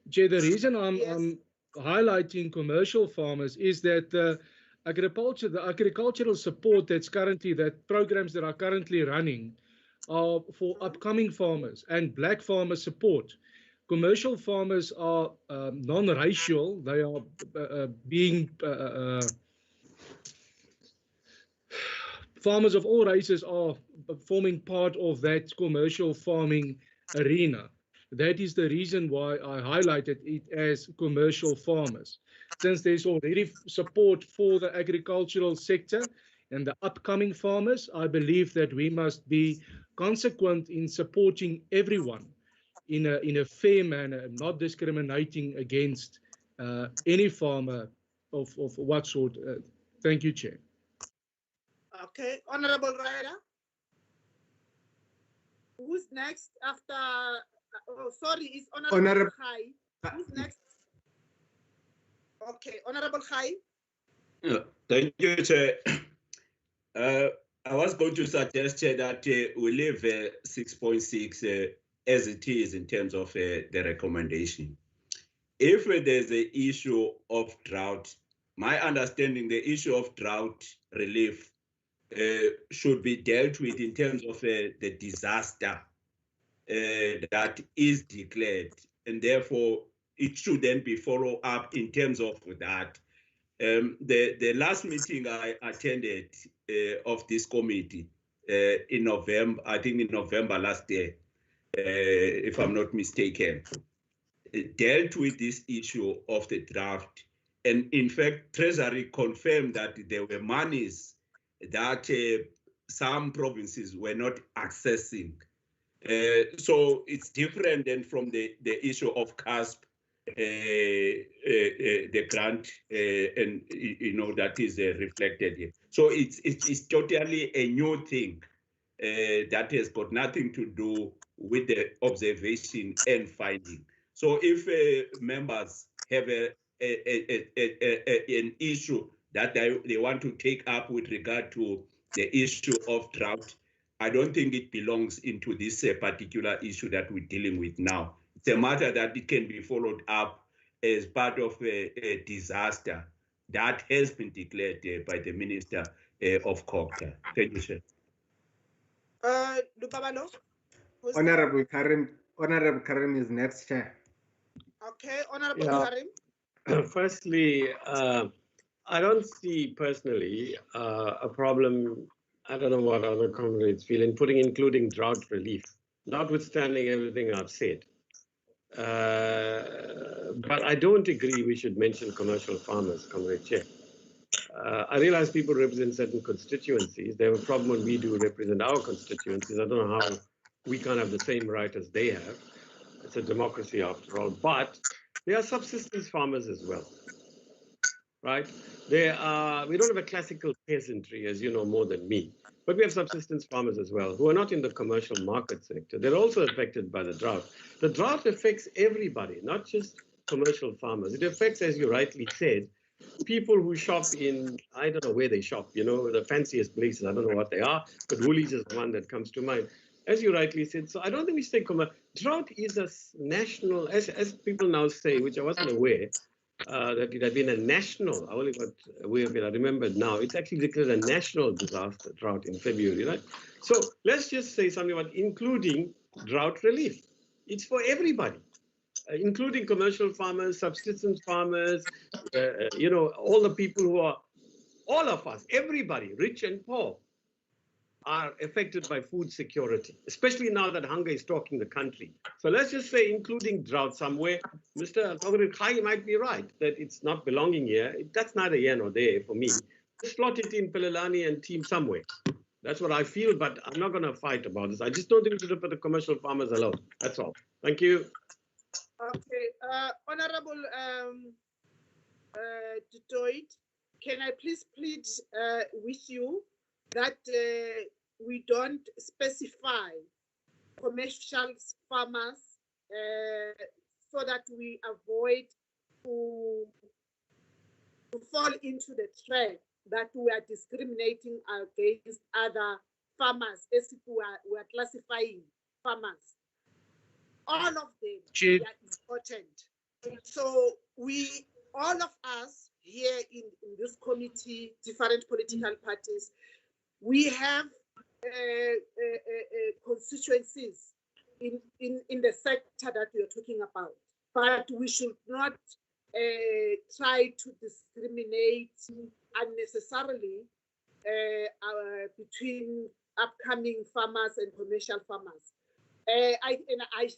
Chair, the reason I'm highlighting commercial farmers is that the agricultural support programs that are currently running are for upcoming farmers and black farmer support. Commercial farmers are non-racial. They are farmers of all races are forming part of that commercial farming arena. That is the reason why I highlighted it as commercial farmers. Since there's already support for the agricultural sector and the upcoming farmers, I believe that we must be consequent in supporting everyone in a fair manner, not discriminating against any farmer of what sort. Thank you, Chair. Okay, Honorable Ryder. Who's next after? Oh, sorry, it's Honorable Khai. Who's next? Okay, Honorable Khai. Thank you, Chair. I was going to suggest, Chair, that we leave 6.6 as it is in terms of the recommendation. If there's an issue of drought, my understanding, the issue of drought relief should be dealt with in terms of the disaster that is declared, and therefore it should then be followed up in terms of that. The last meeting I attended of this committee in November, I think in November last year, if I'm not mistaken, dealt with this issue of the draft. And in fact, Treasury confirmed that there were monies that some provinces were not accessing. So it's different than from the issue of CASP, the grant, and that is reflected here. So it's totally a new thing that has got nothing to do with the observation and finding. So if members have an issue that they want to take up with regard to the issue of drought, I don't think it belongs into this particular issue that we're dealing with now. It's a matter that it can be followed up as part of a disaster that has been declared by the Minister of COGTA. Thank you, sir. Lubabalo? Honorable Karim is next, Chair. Okay, Honorable Karim. Firstly, I don't see personally a problem. I don't know what other comrades feel in including drought relief, notwithstanding everything I've said. But I don't agree we should mention commercial farmers, Comrade Chair. I realize people represent certain constituencies. They have a problem when we do represent our constituencies. I don't know how we can't have the same right as they have. It's a democracy after all. But there are subsistence farmers as well, right? We don't have a classical peasantry, as you know more than me, but we have subsistence farmers as well who are not in the commercial market sector. They're also affected by the drought. The drought affects everybody, not just commercial farmers. It affects, as you rightly said, people who shop in, I don't know where they shop, you know, the fanciest places, I don't know what they are, but Woolies is the one that comes to mind. As you rightly said, so I don't think we say drought is a national, as people now say, which I wasn't aware, that it had been a national, I only got aware of it, I remember now, it's actually declared a national disaster drought in February, right? So let's just say something about including drought relief. It's for everybody. Including commercial farmers, subsistence farmers, you know, all the people who are, all of us, everybody, rich and poor, are affected by food security, especially now that hunger is stalking the country. So let's just say including drought somewhere. Mr. Khai might be right that it's not belonging here. That's neither here nor there for me. Slot it in Pelelani and team somewhere. That's what I feel, but I'm not going to fight about this. I just don't think we should put the commercial farmers alone. That's all. Thank you. Okay, Honorable Dutoit, can I please plead with you that we don't specify commercial farmers so that we avoid to fall into the trap that we are discriminating against other farmers as if we are classifying farmers. All of them are important. So all of us here in this committee, different political parties, we have constituencies in the sector that we are talking about. But we should not try to discriminate unnecessarily between upcoming farmers and commercial farmers. I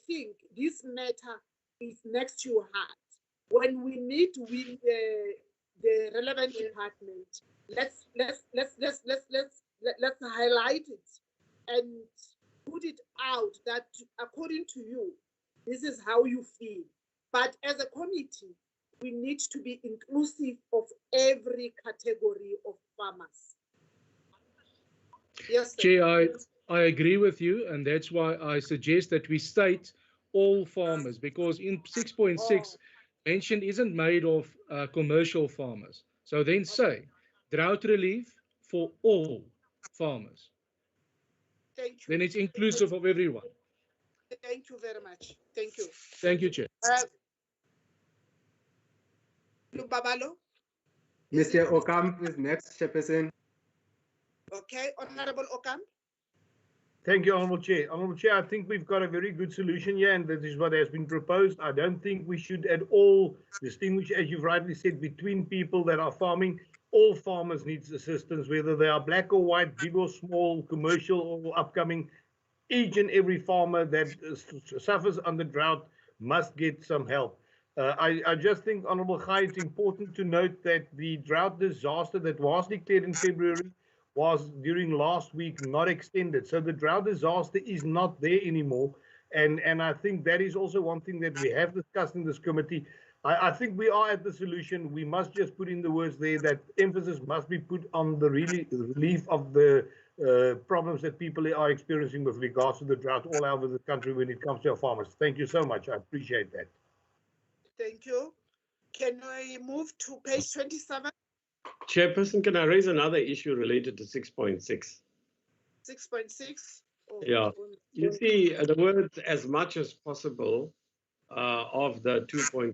think this matter is next to your heart. When we meet with the relevant department, let's highlight it and put it out that according to you, this is how you feel. But as a committee, we need to be inclusive of every category of farmers. Yes, sir. Chair, I agree with you, and that's why I suggest that we state all farmers, because in 6.6, mention isn't made of commercial farmers. So then say drought relief for all farmers. Thank you. Then it's inclusive of everyone. Thank you very much. Thank you. Thank you, Chair. Lubabalo? Mr. Okamp is next, Chairperson. Okay, Honorable Okamp. Thank you, Honourable Chair. Honourable Chair, I think we've got a very good solution here, and that is what has been proposed. I don't think we should at all distinguish, as you've rightly said, between people that are farming. All farmers need assistance, whether they are black or white, big or small, commercial or upcoming. Each and every farmer that suffers under drought must get some help. I just think, Honourable Khai, it's important to note that the drought disaster that was declared in February was during last week not extended. So the drought disaster is not there anymore. And I think that is also one thing that we have discussed in this committee. I think we are at the solution. We must just put in the words there that emphasis must be put on the relief of the problems that people are experiencing with regards to the drought all over the country when it comes to our farmers. Thank you so much. I appreciate that. Thank you. Can we move to page 27? Chairperson, can I raise another issue related to 6.6? 6.6? Oh, yeah. You see, the words as much as possible of the 2.1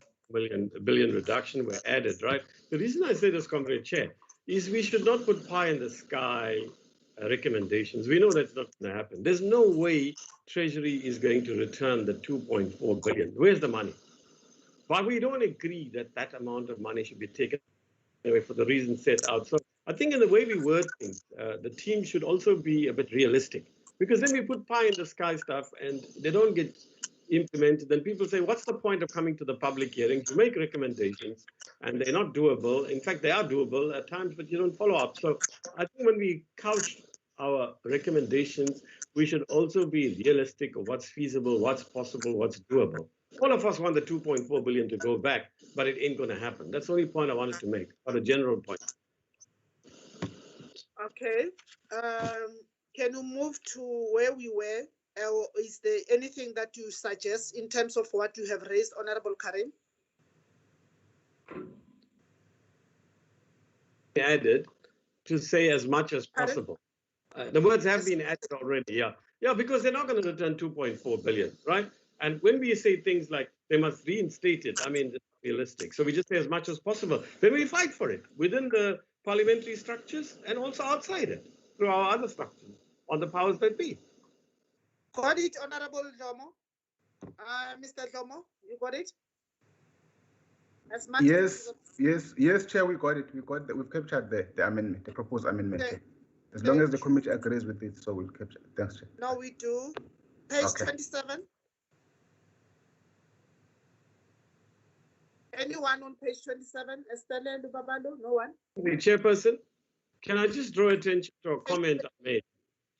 billion reduction were added, right? The reason I say this, Comrade Chair, is we should not put pie in the sky recommendations. We know that's not going to happen. There's no way Treasury is going to return the 2.4 billion. Where's the money? But we don't agree that that amount of money should be taken away for the reasons set out. So I think in the way we word things, the team should also be a bit realistic, because then we put pie in the sky stuff and they don't get implemented, then people say, what's the point of coming to the public hearing to make recommendations? And they're not doable. In fact, they are doable at times, but you don't follow up. So I think when we couch our recommendations, we should also be realistic of what's feasible, what's possible, what's doable. All of us want the 2.4 billion to go back, but it ain't going to happen. That's the only point I wanted to make, or a general point. Okay. Can you move to where we were? Or is there anything that you suggest in terms of what you have raised, Honorable Karim? Added to say as much as possible. The words have been added already, yeah. Yeah, because they're not going to return 2.4 billion, right? And when we say things like they must reinstate it, I mean, it's realistic. So we just say as much as possible. Then we fight for it within the parliamentary structures and also outside it through our other structures on the powers that be. Got it, Honorable Dlomo? Mr. Dlomo, you got it? As much Yes, Chair, we got it. We've captured the amendment, the proposed amendment. Okay. As long as the committee agrees with it, so we'll capture it. Thanks, Chair. No, we do. Page 27. Anyone on page 27? Estelle Lubabalo? No one? Okay, Chairperson, can I just draw attention to a comment I made?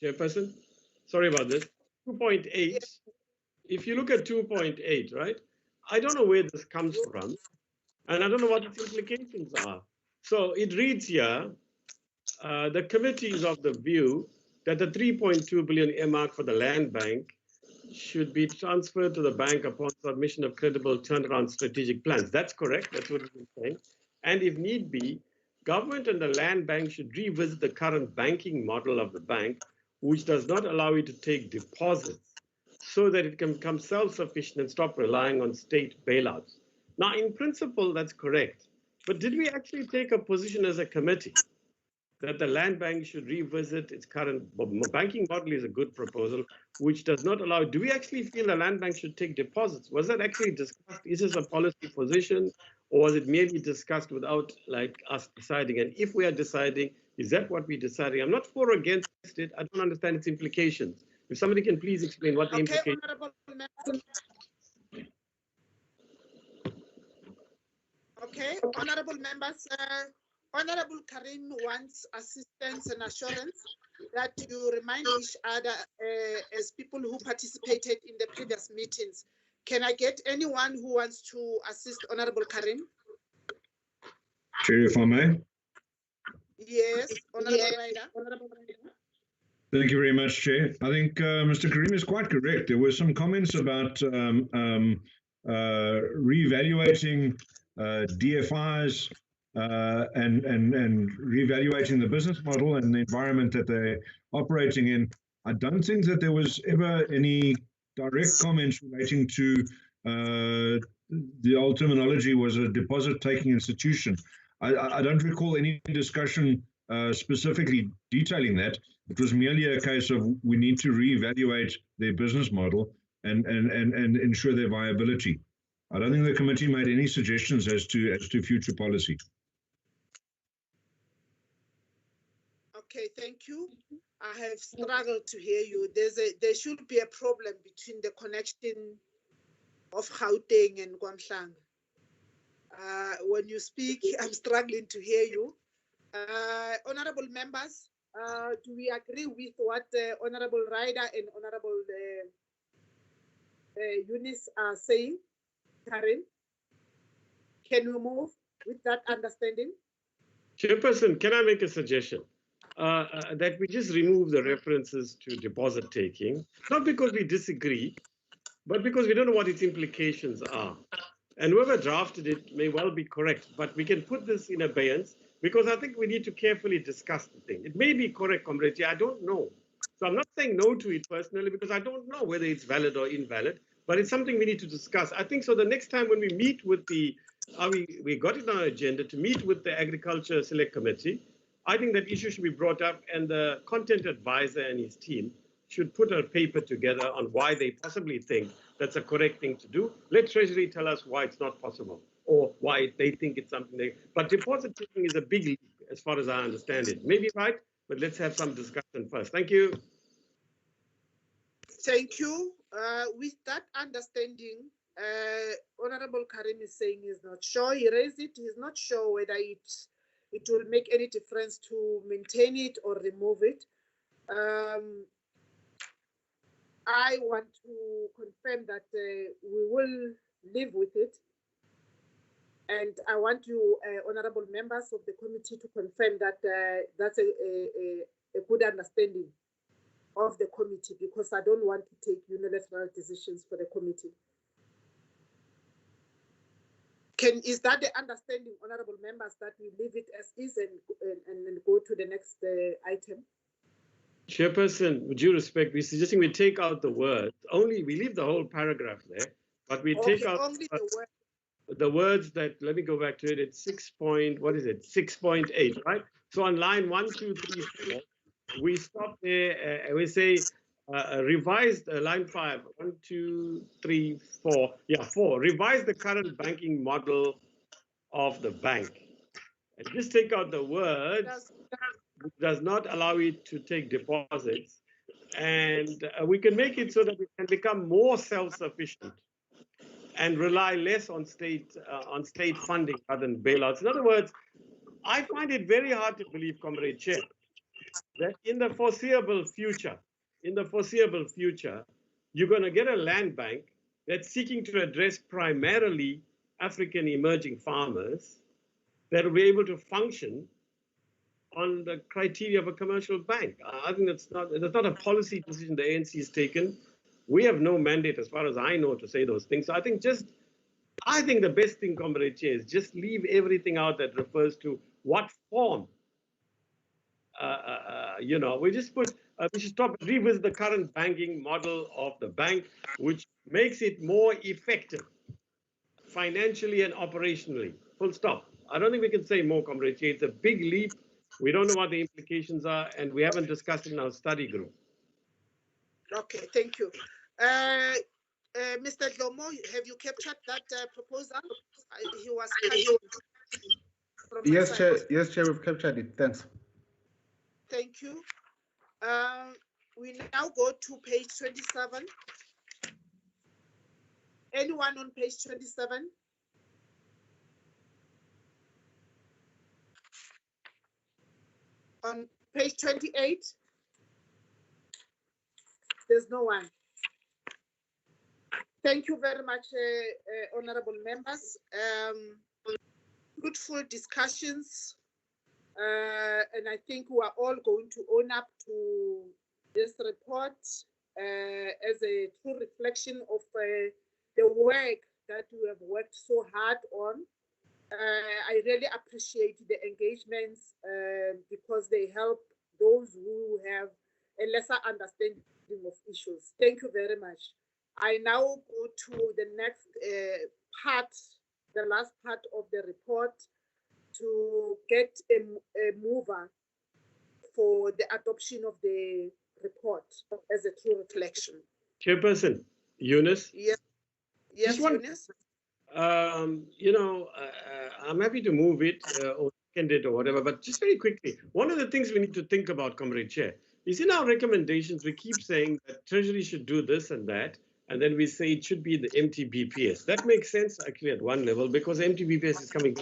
Chairperson, sorry about this. 2.8. Yes. If you look at 2.8, right? I don't know where this comes from, and I don't know what its implications are. So it reads here, the committee is of the view that the 3.2 billion earmark for the land bank should be transferred to the bank upon submission of credible turnaround strategic plans. That's correct. That's what it's saying. And if need be, government and the land bank should revisit the current banking model of the bank, which does not allow it to take deposits, so that it can become self-sufficient and stop relying on state bailouts. Now, in principle, that's correct. But did we actually take a position as a committee that the land bank should revisit its current banking model? Is a good proposal, which does not allow. Do we actually feel the land bank should take deposits? Was that actually discussed? Is this a policy position, or was it merely discussed without us deciding? And if we are deciding, is that what we're deciding? I'm not for or against it. I don't understand its implications. If somebody can please explain what the implications. Okay, honorable members. Honorable Karim wants assistance and assurance that you remind each other as people who participated in the previous meetings. Can I get anyone who wants to assist Honorable Karim? Chair, if I may. Yes, Honorable Ryder. Thank you very much, Chair. I think Mr. Karim is quite correct. There were some comments about reevaluating DFIs and reevaluating the business model and the environment that they're operating in. I don't think that there was ever any direct comments relating to the old terminology was a deposit-taking institution. I don't recall any discussion specifically detailing that. It was merely a case of we need to reevaluate their business model and ensure their viability. I don't think the committee made any suggestions as to future policy. Okay, thank you. I have struggled to hear you. There should be a problem between the connection of Gauteng and Kwamhlanga. When you speak, I'm struggling to hear you. Honorable members, do we agree with what Honorable Ryder and Honorable Eunice are saying? Karim, can we move with that understanding? Chairperson, can I make a suggestion? That we just remove the references to deposit taking, not because we disagree, but because we don't know what its implications are. And whoever drafted it may well be correct, but we can put this in abeyance because I think we need to carefully discuss the thing. It may be correct, Comrade, I don't know. So I'm not saying no to it personally because I don't know whether it's valid or invalid, but it's something we need to discuss. I think so the next time when we meet with the, we got it on our agenda to meet with the Agriculture Select Committee, I think that issue should be brought up and the content advisor and his team should put a paper together on why they possibly think that's a correct thing to do. Let Treasury tell us why it's not possible or why they think it's something they, but deposit taking is a big leap as far as I understand it. Maybe right, but let's have some discussion first. Thank you. Thank you. With that understanding, Honorable Karim is saying he's not sure. He raised it. He's not sure whether it will make any difference to maintain it or remove it. I want to confirm that we will live with it. And I want you, honorable members of the committee, to confirm that that's a good understanding of the committee, because I don't want to take unilateral decisions for the committee. Is that the understanding, honorable members, that we leave it as is and go to the next item? Chairperson, with due respect, we're suggesting we take out the words. We leave the whole paragraph there, but we take out only the words that, let me go back to it, it's 6.8, right? So on line 1, 2, 3, 4, we stop there, we say revised, line 5, 1, 2, 3, 4, yeah, 4, revise the current banking model of the bank. And just take out the words, does not allow it to take deposits. And we can make it so that we can become more self-sufficient and rely less on state funding rather than bailouts. In other words, I find it very hard to believe, Comrade Chair, that in the foreseeable future, you're going to get a land bank that's seeking to address primarily African emerging farmers that will be able to function on the criteria of a commercial bank. I think that's not a policy decision the ANC has taken. We have no mandate, as far as I know, to say those things. So I think the best thing, Comrade Chair, is just leave everything out that refers to what form. We just put, we should revisit the current banking model of the bank, which makes it more effective financially and operationally. Full stop. I don't think we can say more, Comrade Chair. It's a big leap. We don't know what the implications are, and we haven't discussed it in our study group. Okay, thank you. Mr. Dlomo, have you captured that proposal? He was yes, Chair. Yes, Chair, we've captured it. Thanks. Thank you. We now go to page 27. Anyone on page 27? On page 28, there's no one. Thank you very much, honorable members. Fruitful discussions, and I think we are all going to own up to this report as a true reflection of the work that we have worked so hard on. I really appreciate the engagements because they help those who have a lesser understanding of issues. Thank you very much. I now go to the next part, the last part of the report, to get a mover for the adoption of the report as a true reflection. Chairperson, Eunice? Yes, Eunice? I'm happy to move it or second it or whatever, but just very quickly, one of the things we need to think about, Comrade Chair, is in our recommendations, we keep saying that Treasury should do this and that, and then we say it should be the MTBPS. That makes sense actually at one level because MTBPS is coming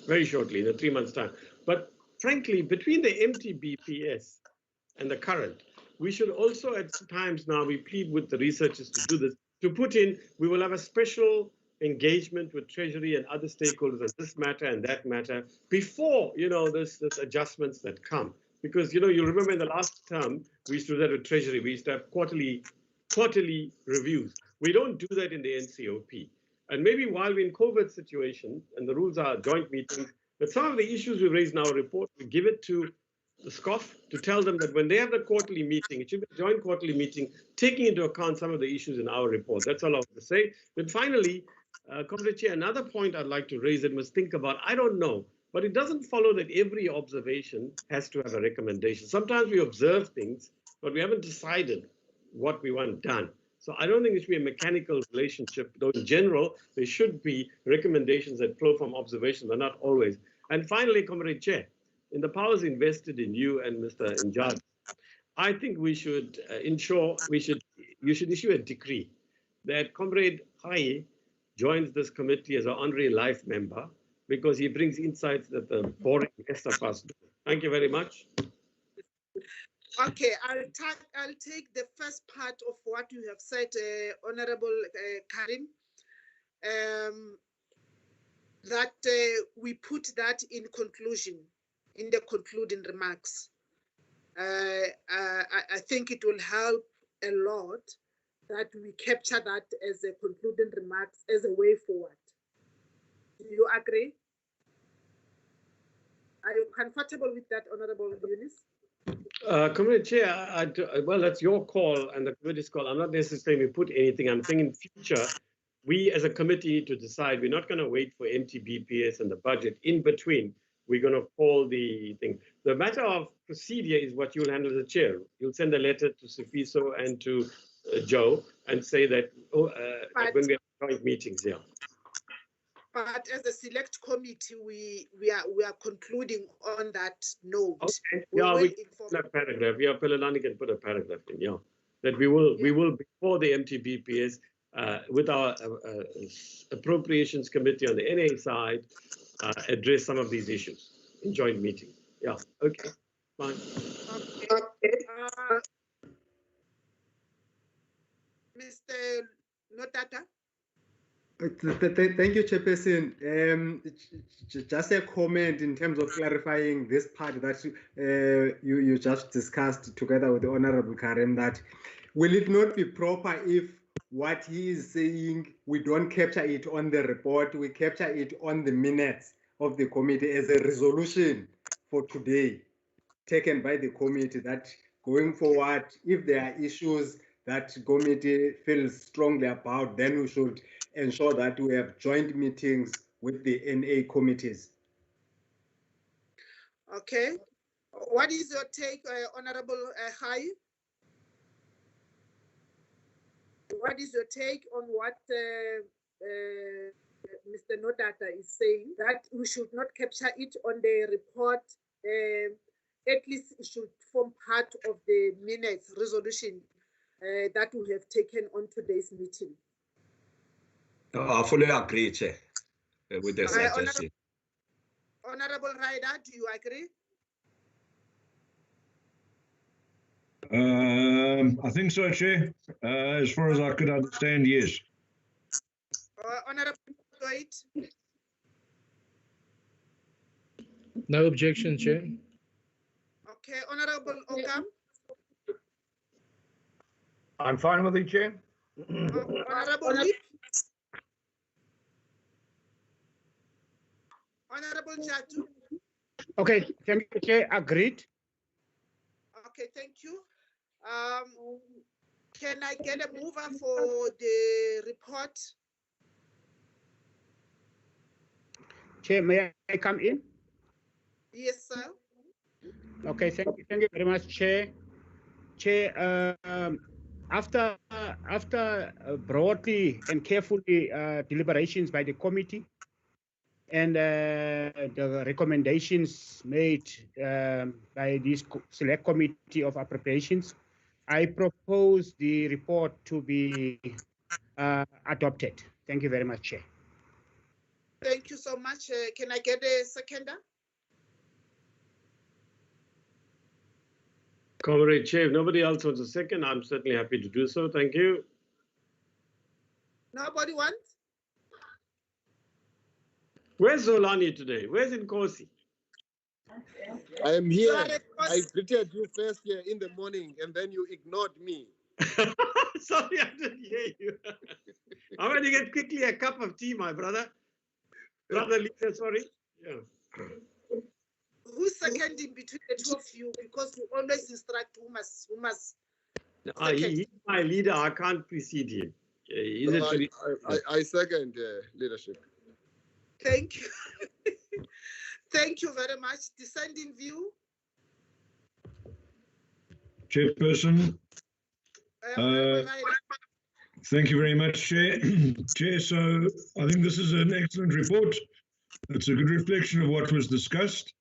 very shortly, in 3 months' time. But frankly, between the MTBPS and the current, we should also at times now, we plead with the researchers to do this, to put in, we will have a special engagement with Treasury and other stakeholders on this matter and that matter before, this adjustments that come. Because, you remember in the last term, we used to do that with Treasury. We used to have quarterly reviews. We don't do that in the NCOP. And maybe while we're in COVID situation and the rules are joint meetings, but some of the issues we raise in our report, we give it to the SCOF to tell them that when they have the quarterly meeting, it should be a joint quarterly meeting, taking into account some of the issues in our report. That's all I want to say. But finally, Comrade Chair, another point I'd like to raise that must think about, I don't know, but it doesn't follow that every observation has to have a recommendation. Sometimes we observe things, but we haven't decided what we want done. So I don't think it should be a mechanical relationship, though in general, there should be recommendations that flow from observations, but not always. And finally, Comrade Chair, in the powers invested in you and Mr. Njad, I think we should you should issue a decree that Comrade Hai joins this committee as an honorary life member because he brings insights that the boring rest of us do. Thank you very much. Okay, I'll take the first part of what you have said, Honorable Karim, that we put that in conclusion, in the concluding remarks. I think it will help a lot that we capture that as a concluding remarks as a way forward. Do you agree? Are you comfortable with that, Honorable Eunice? Comrade Chair, well, that's your call and the committee's call. I'm not necessarily put anything. I'm saying in future, we as a committee need to decide. We're not going to wait for MTBPS and the budget. In between, we're going to call the thing. The matter of procedure is what you'll handle as a chair. You'll send a letter to Sifiso and to Joe and say that when we have joint meetings, yeah. But as a select committee, we are concluding on that note. Okay. Yeah, we can put a paragraph. Yeah, Pelelani can put a paragraph in. Yeah, that we will before the MTBPS with our appropriations committee on the NA side address some of these issues in joint meeting. Yeah. Okay. Fine. Okay. Mr. Notata. Thank you, Chairperson. Just a comment in terms of clarifying this part that you just discussed together with the Honorable Karim, that will it not be proper if what he is saying, we don't capture it on the report, we capture it on the minutes of the committee as a resolution for today taken by the committee, that going forward, if there are issues that committee feels strongly about, then we should ensure that we have joint meetings with the NA committees. Okay. What is your take, Honorable Hai? What is your take on what Mr. Nodata is saying, that we should not capture it on the report, at least it should form part of the minutes resolution that we have taken on today's meeting? I fully agree, Chair, with the suggestion. Honorable Ryder, do you agree? I think so, Chair. As far as I could understand, yes. Honorable Dwight? No objection, Chair. Okay, Honorable Okam? I'm fine with it, Chair. Honorable Leap? Honorable Jatu? Okay, thank you, Chair. Agreed. Okay, thank you. Can I get a mover for the report? Chair, may I come in? Yes, sir. Okay, thank you very much, Chair. Chair, after broadly and carefully deliberations by the committee and the recommendations made by this select committee of appropriations, I propose the report to be adopted. Thank you very much, Chair. Thank you so much. Can I get a seconder? Comrade Chair, if nobody else wants a second, I'm certainly happy to do so. Thank you. Nobody wants? Where's Zolani today? Where's Nkosi? I am here. I greeted you first here in the morning and then you ignored me. Sorry, I didn't hear you. I'm going to get quickly a cup of tea, my brother. Brother Lisa, sorry. Yeah. Who's seconding between the two of you? Because you always instruct who must. He's my leader. I can't precede him. I second leadership. Thank you. Thank you very much. Dissenting view. Chairperson. Thank you very much, Chair. Chair, so I think this is an excellent report. It's a good reflection of what was discussed.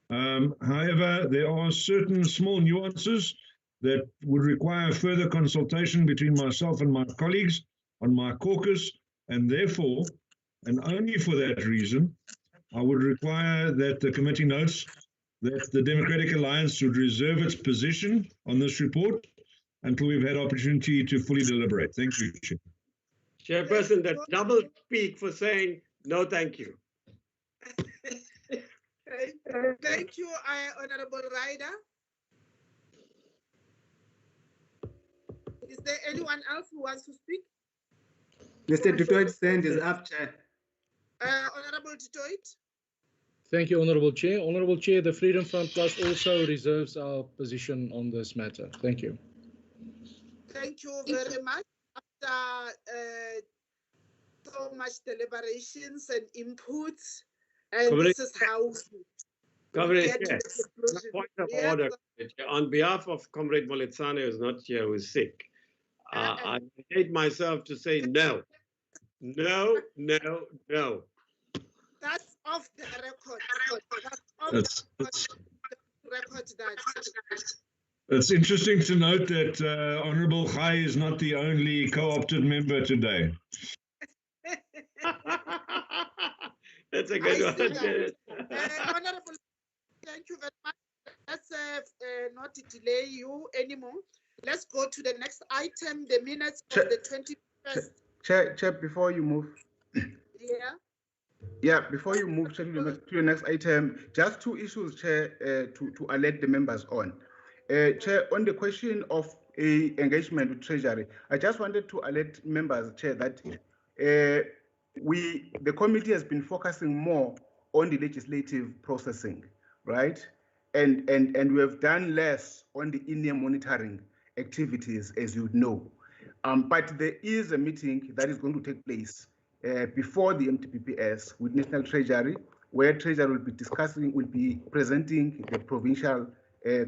However, there are certain small nuances that would require further consultation between myself and my colleagues on my caucus, and therefore, and only for that reason, I would require that the committee notes that the Democratic Alliance should reserve its position on this report until we've had opportunity to fully deliberate. Thank you, Chair. Chairperson, that double speak for saying no, thank you. Thank you, Honorable Ryder. Is there anyone else who wants to speak? Mr. Dutoit's hand is up, Chair. Honorable Dutoit. Thank you, Honorable Chair. Honorable Chair, the Freedom Front Plus also reserves our position on this matter. Thank you. Thank you very much. After so much deliberations and inputs, and this is how we get to the conclusion. Point of order. On behalf of Comrade Moletsane, who is not here, who is sick, I hate myself to say no. No, no, no. That's off the record. That's Record that. It's interesting to note that Honorable Ghai is not the only co-opted member today. That's a good one. Honorable, thank you very much. Let's not delay you anymore. Let's go to the next item, the minutes of the 21st. Chair, before you move. Before you move to your next item, just two issues, Chair, to alert the members on. Chair, on the question of engagement with Treasury, I just wanted to alert members, Chair, that the committee has been focusing more on the legislative processing, right? And we have done less on the in-year monitoring activities, as you know. But there is a meeting that is going to take place before the MTPPS with National Treasury, where Treasury will be presenting the provincial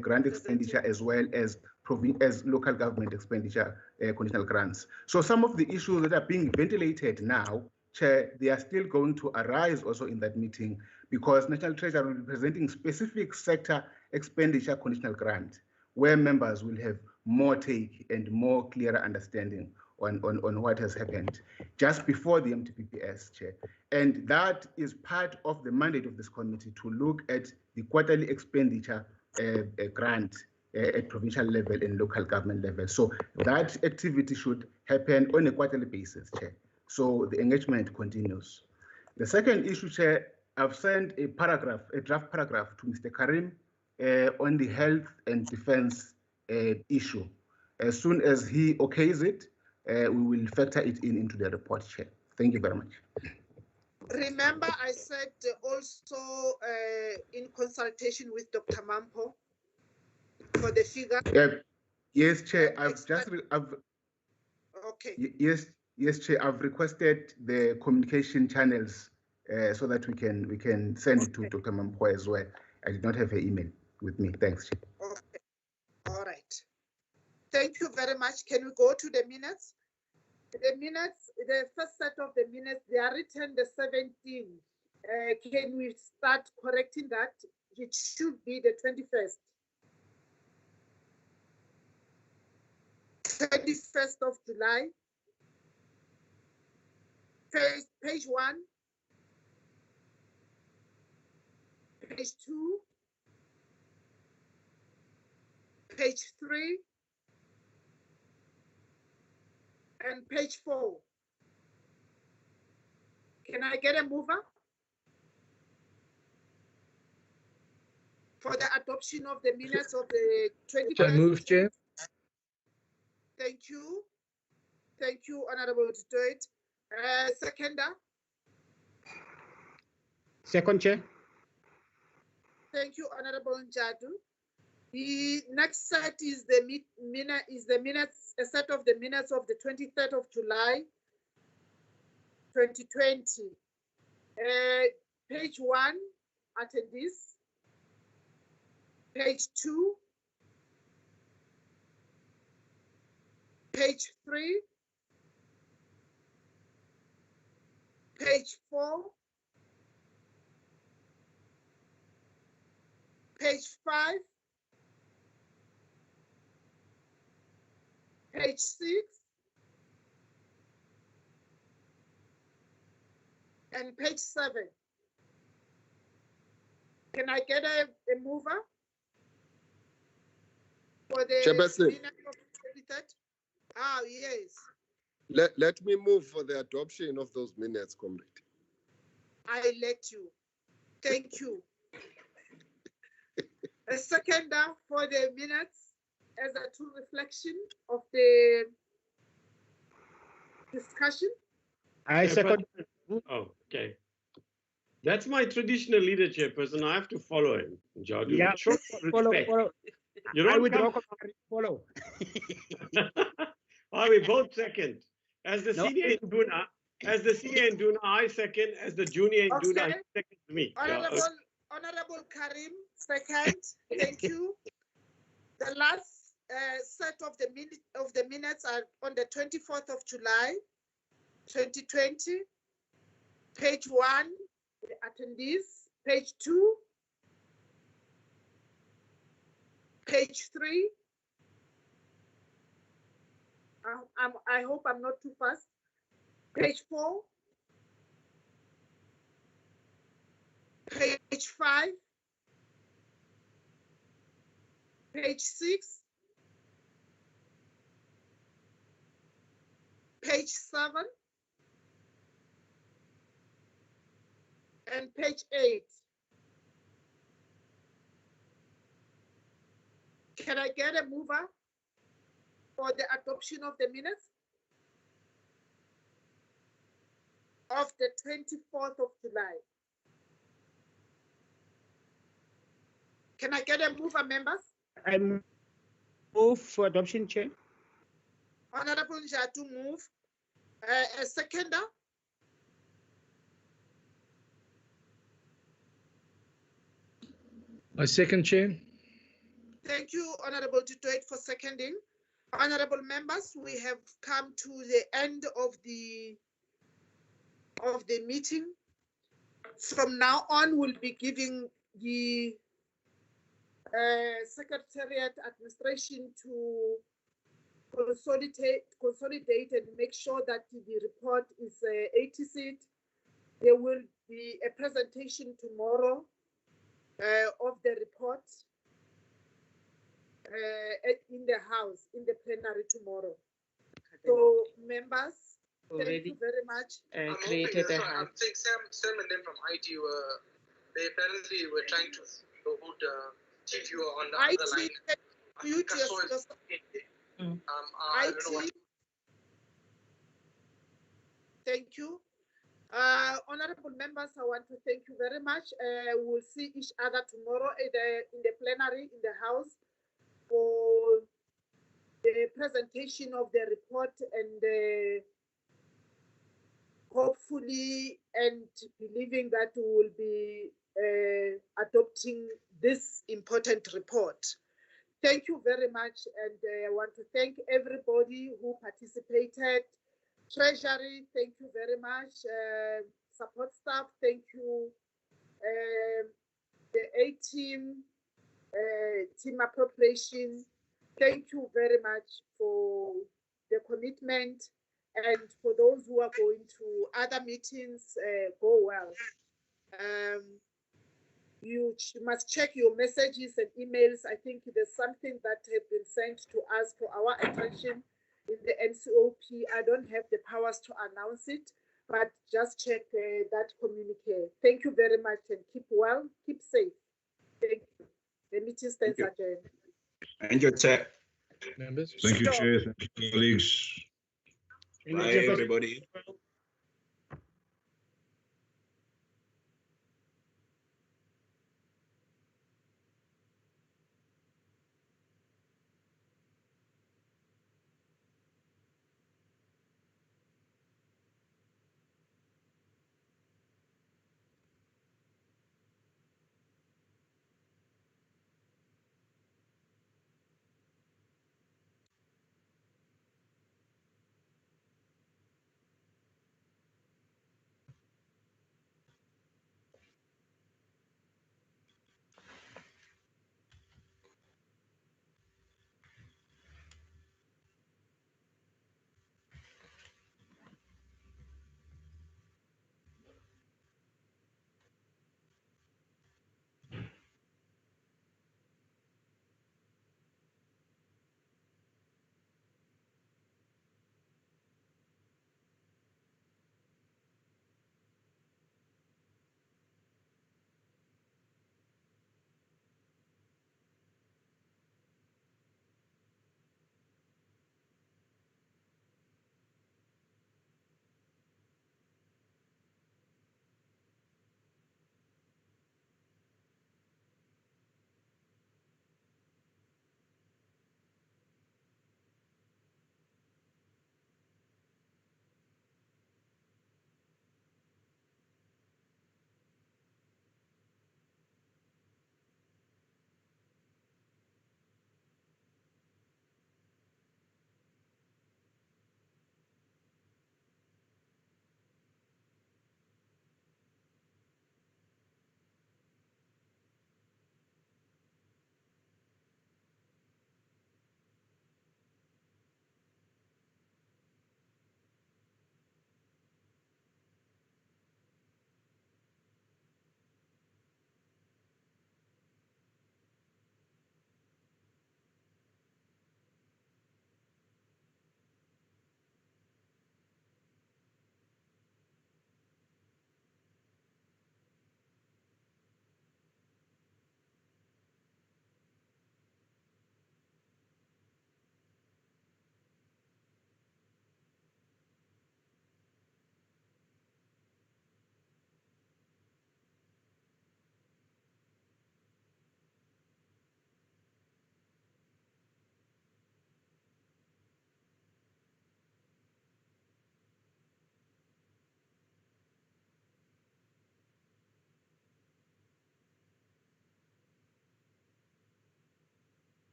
grant expenditure as well as local government expenditure conditional grants. So some of the issues that are being ventilated now, Chair, they are still going to arise also in that meeting, because National Treasury will be presenting specific sector expenditure conditional grant, where members will have more take and more clearer understanding on what has happened just before the MTPPS, Chair. And that is part of the mandate of this committee, to look at the quarterly expenditure grant at provincial level and local government level. So that activity should happen on a quarterly basis, Chair. So the engagement continues. The second issue, Chair, I've sent a draft paragraph to Mr. Karim on the health and defense issue. As soon as he okays it, we will factor it into the report, Chair. Thank you very much. Remember, I said also in consultation with Dr. Mampo for the figure. Yes, Chair. Yes, Chair. I've requested the communication channels so that we can send it to Dr. Mampo as well. I did not have her email with me. Thanks, Chair. Okay. All right. Thank you very much. Can we go to the minutes? The minutes, the first set of the minutes, they are written the 17th. Can we start correcting that? It should be the 21st. 21st of July. Page 1. Page 2. Page 3. And page 4. Can I get a mover for the adoption of the minutes of the 21st? I move, Chair. Thank you. Thank you, Honorable Dutoit. Seconder? Second, Chair. Thank you, Honorable Njadu. The next set is the minutes, a set of the minutes of the 23rd of July, 2020. Page 1, attendees. Page 2. Page 3. Page 4. Page 5. page 6, and page 7. Can I get a mover for the Chairperson. minutes of the 23rd? Ah, yes. Let me move for the adoption of those minutes, comrade. I let you. Thank you. A seconder for the minutes as a true reflection of the discussion. I second. Oh, okay. That's my traditional leader, Chairperson. I have to follow him. Jadu. Yeah, Show follow, respect. follow. You I don't withdraw. come. Follow. Are we both second? As the No, senior Induna, I second. As the junior Induna, he Okay. seconds me. Yeah, Honorable Karim, second. Thank you. The last set of the minutes are on the 24th of July, 2020. Page 1, the attendees. Page 2. Page 3. I hope I'm not too fast. Page 4. Page 5. Page 6. Page 7. And page 8. Can I get a mover for the adoption of the minutes of the 24th of July? Can I get a mover, members? I move for adoption, Chair. Honorable Njatu move. A seconder? I second, Chair. Thank you, Honorable Tutoit, for seconding. Honorable members, we have come to the end of the meeting. From now on, we'll be giving the Secretariat administration to consolidate and make sure that the report is 80 seat. There will be a presentation tomorrow of the report in the House, in the plenary tomorrow. So members, thank you very much. Created a I think Sam and them from IT they apparently were trying to hold if you are on the other line. I don't know what. Thank you. Honorable members, I want to thank you very much. We'll see each other tomorrow in the plenary in the House for the presentation of the report and hopefully and believing that we will be adopting this important report. Thank you very much, and I want to thank everybody who participated. Treasury, thank you very much. Support staff, thank you. The A-team, team appropriation, thank you very much for the commitment. And for those who are going to other meetings, go well. You must check your messages and emails. I think there's something that has been sent to us for our attention in the NCOP. I don't have the powers to announce it, but just check that communique. Thank you very much and keep well, keep safe. Thank you. The meeting stands adjourned. Thank you, Chair. Members. Thank you, Chair. Thank you, colleagues. Bye, everybody.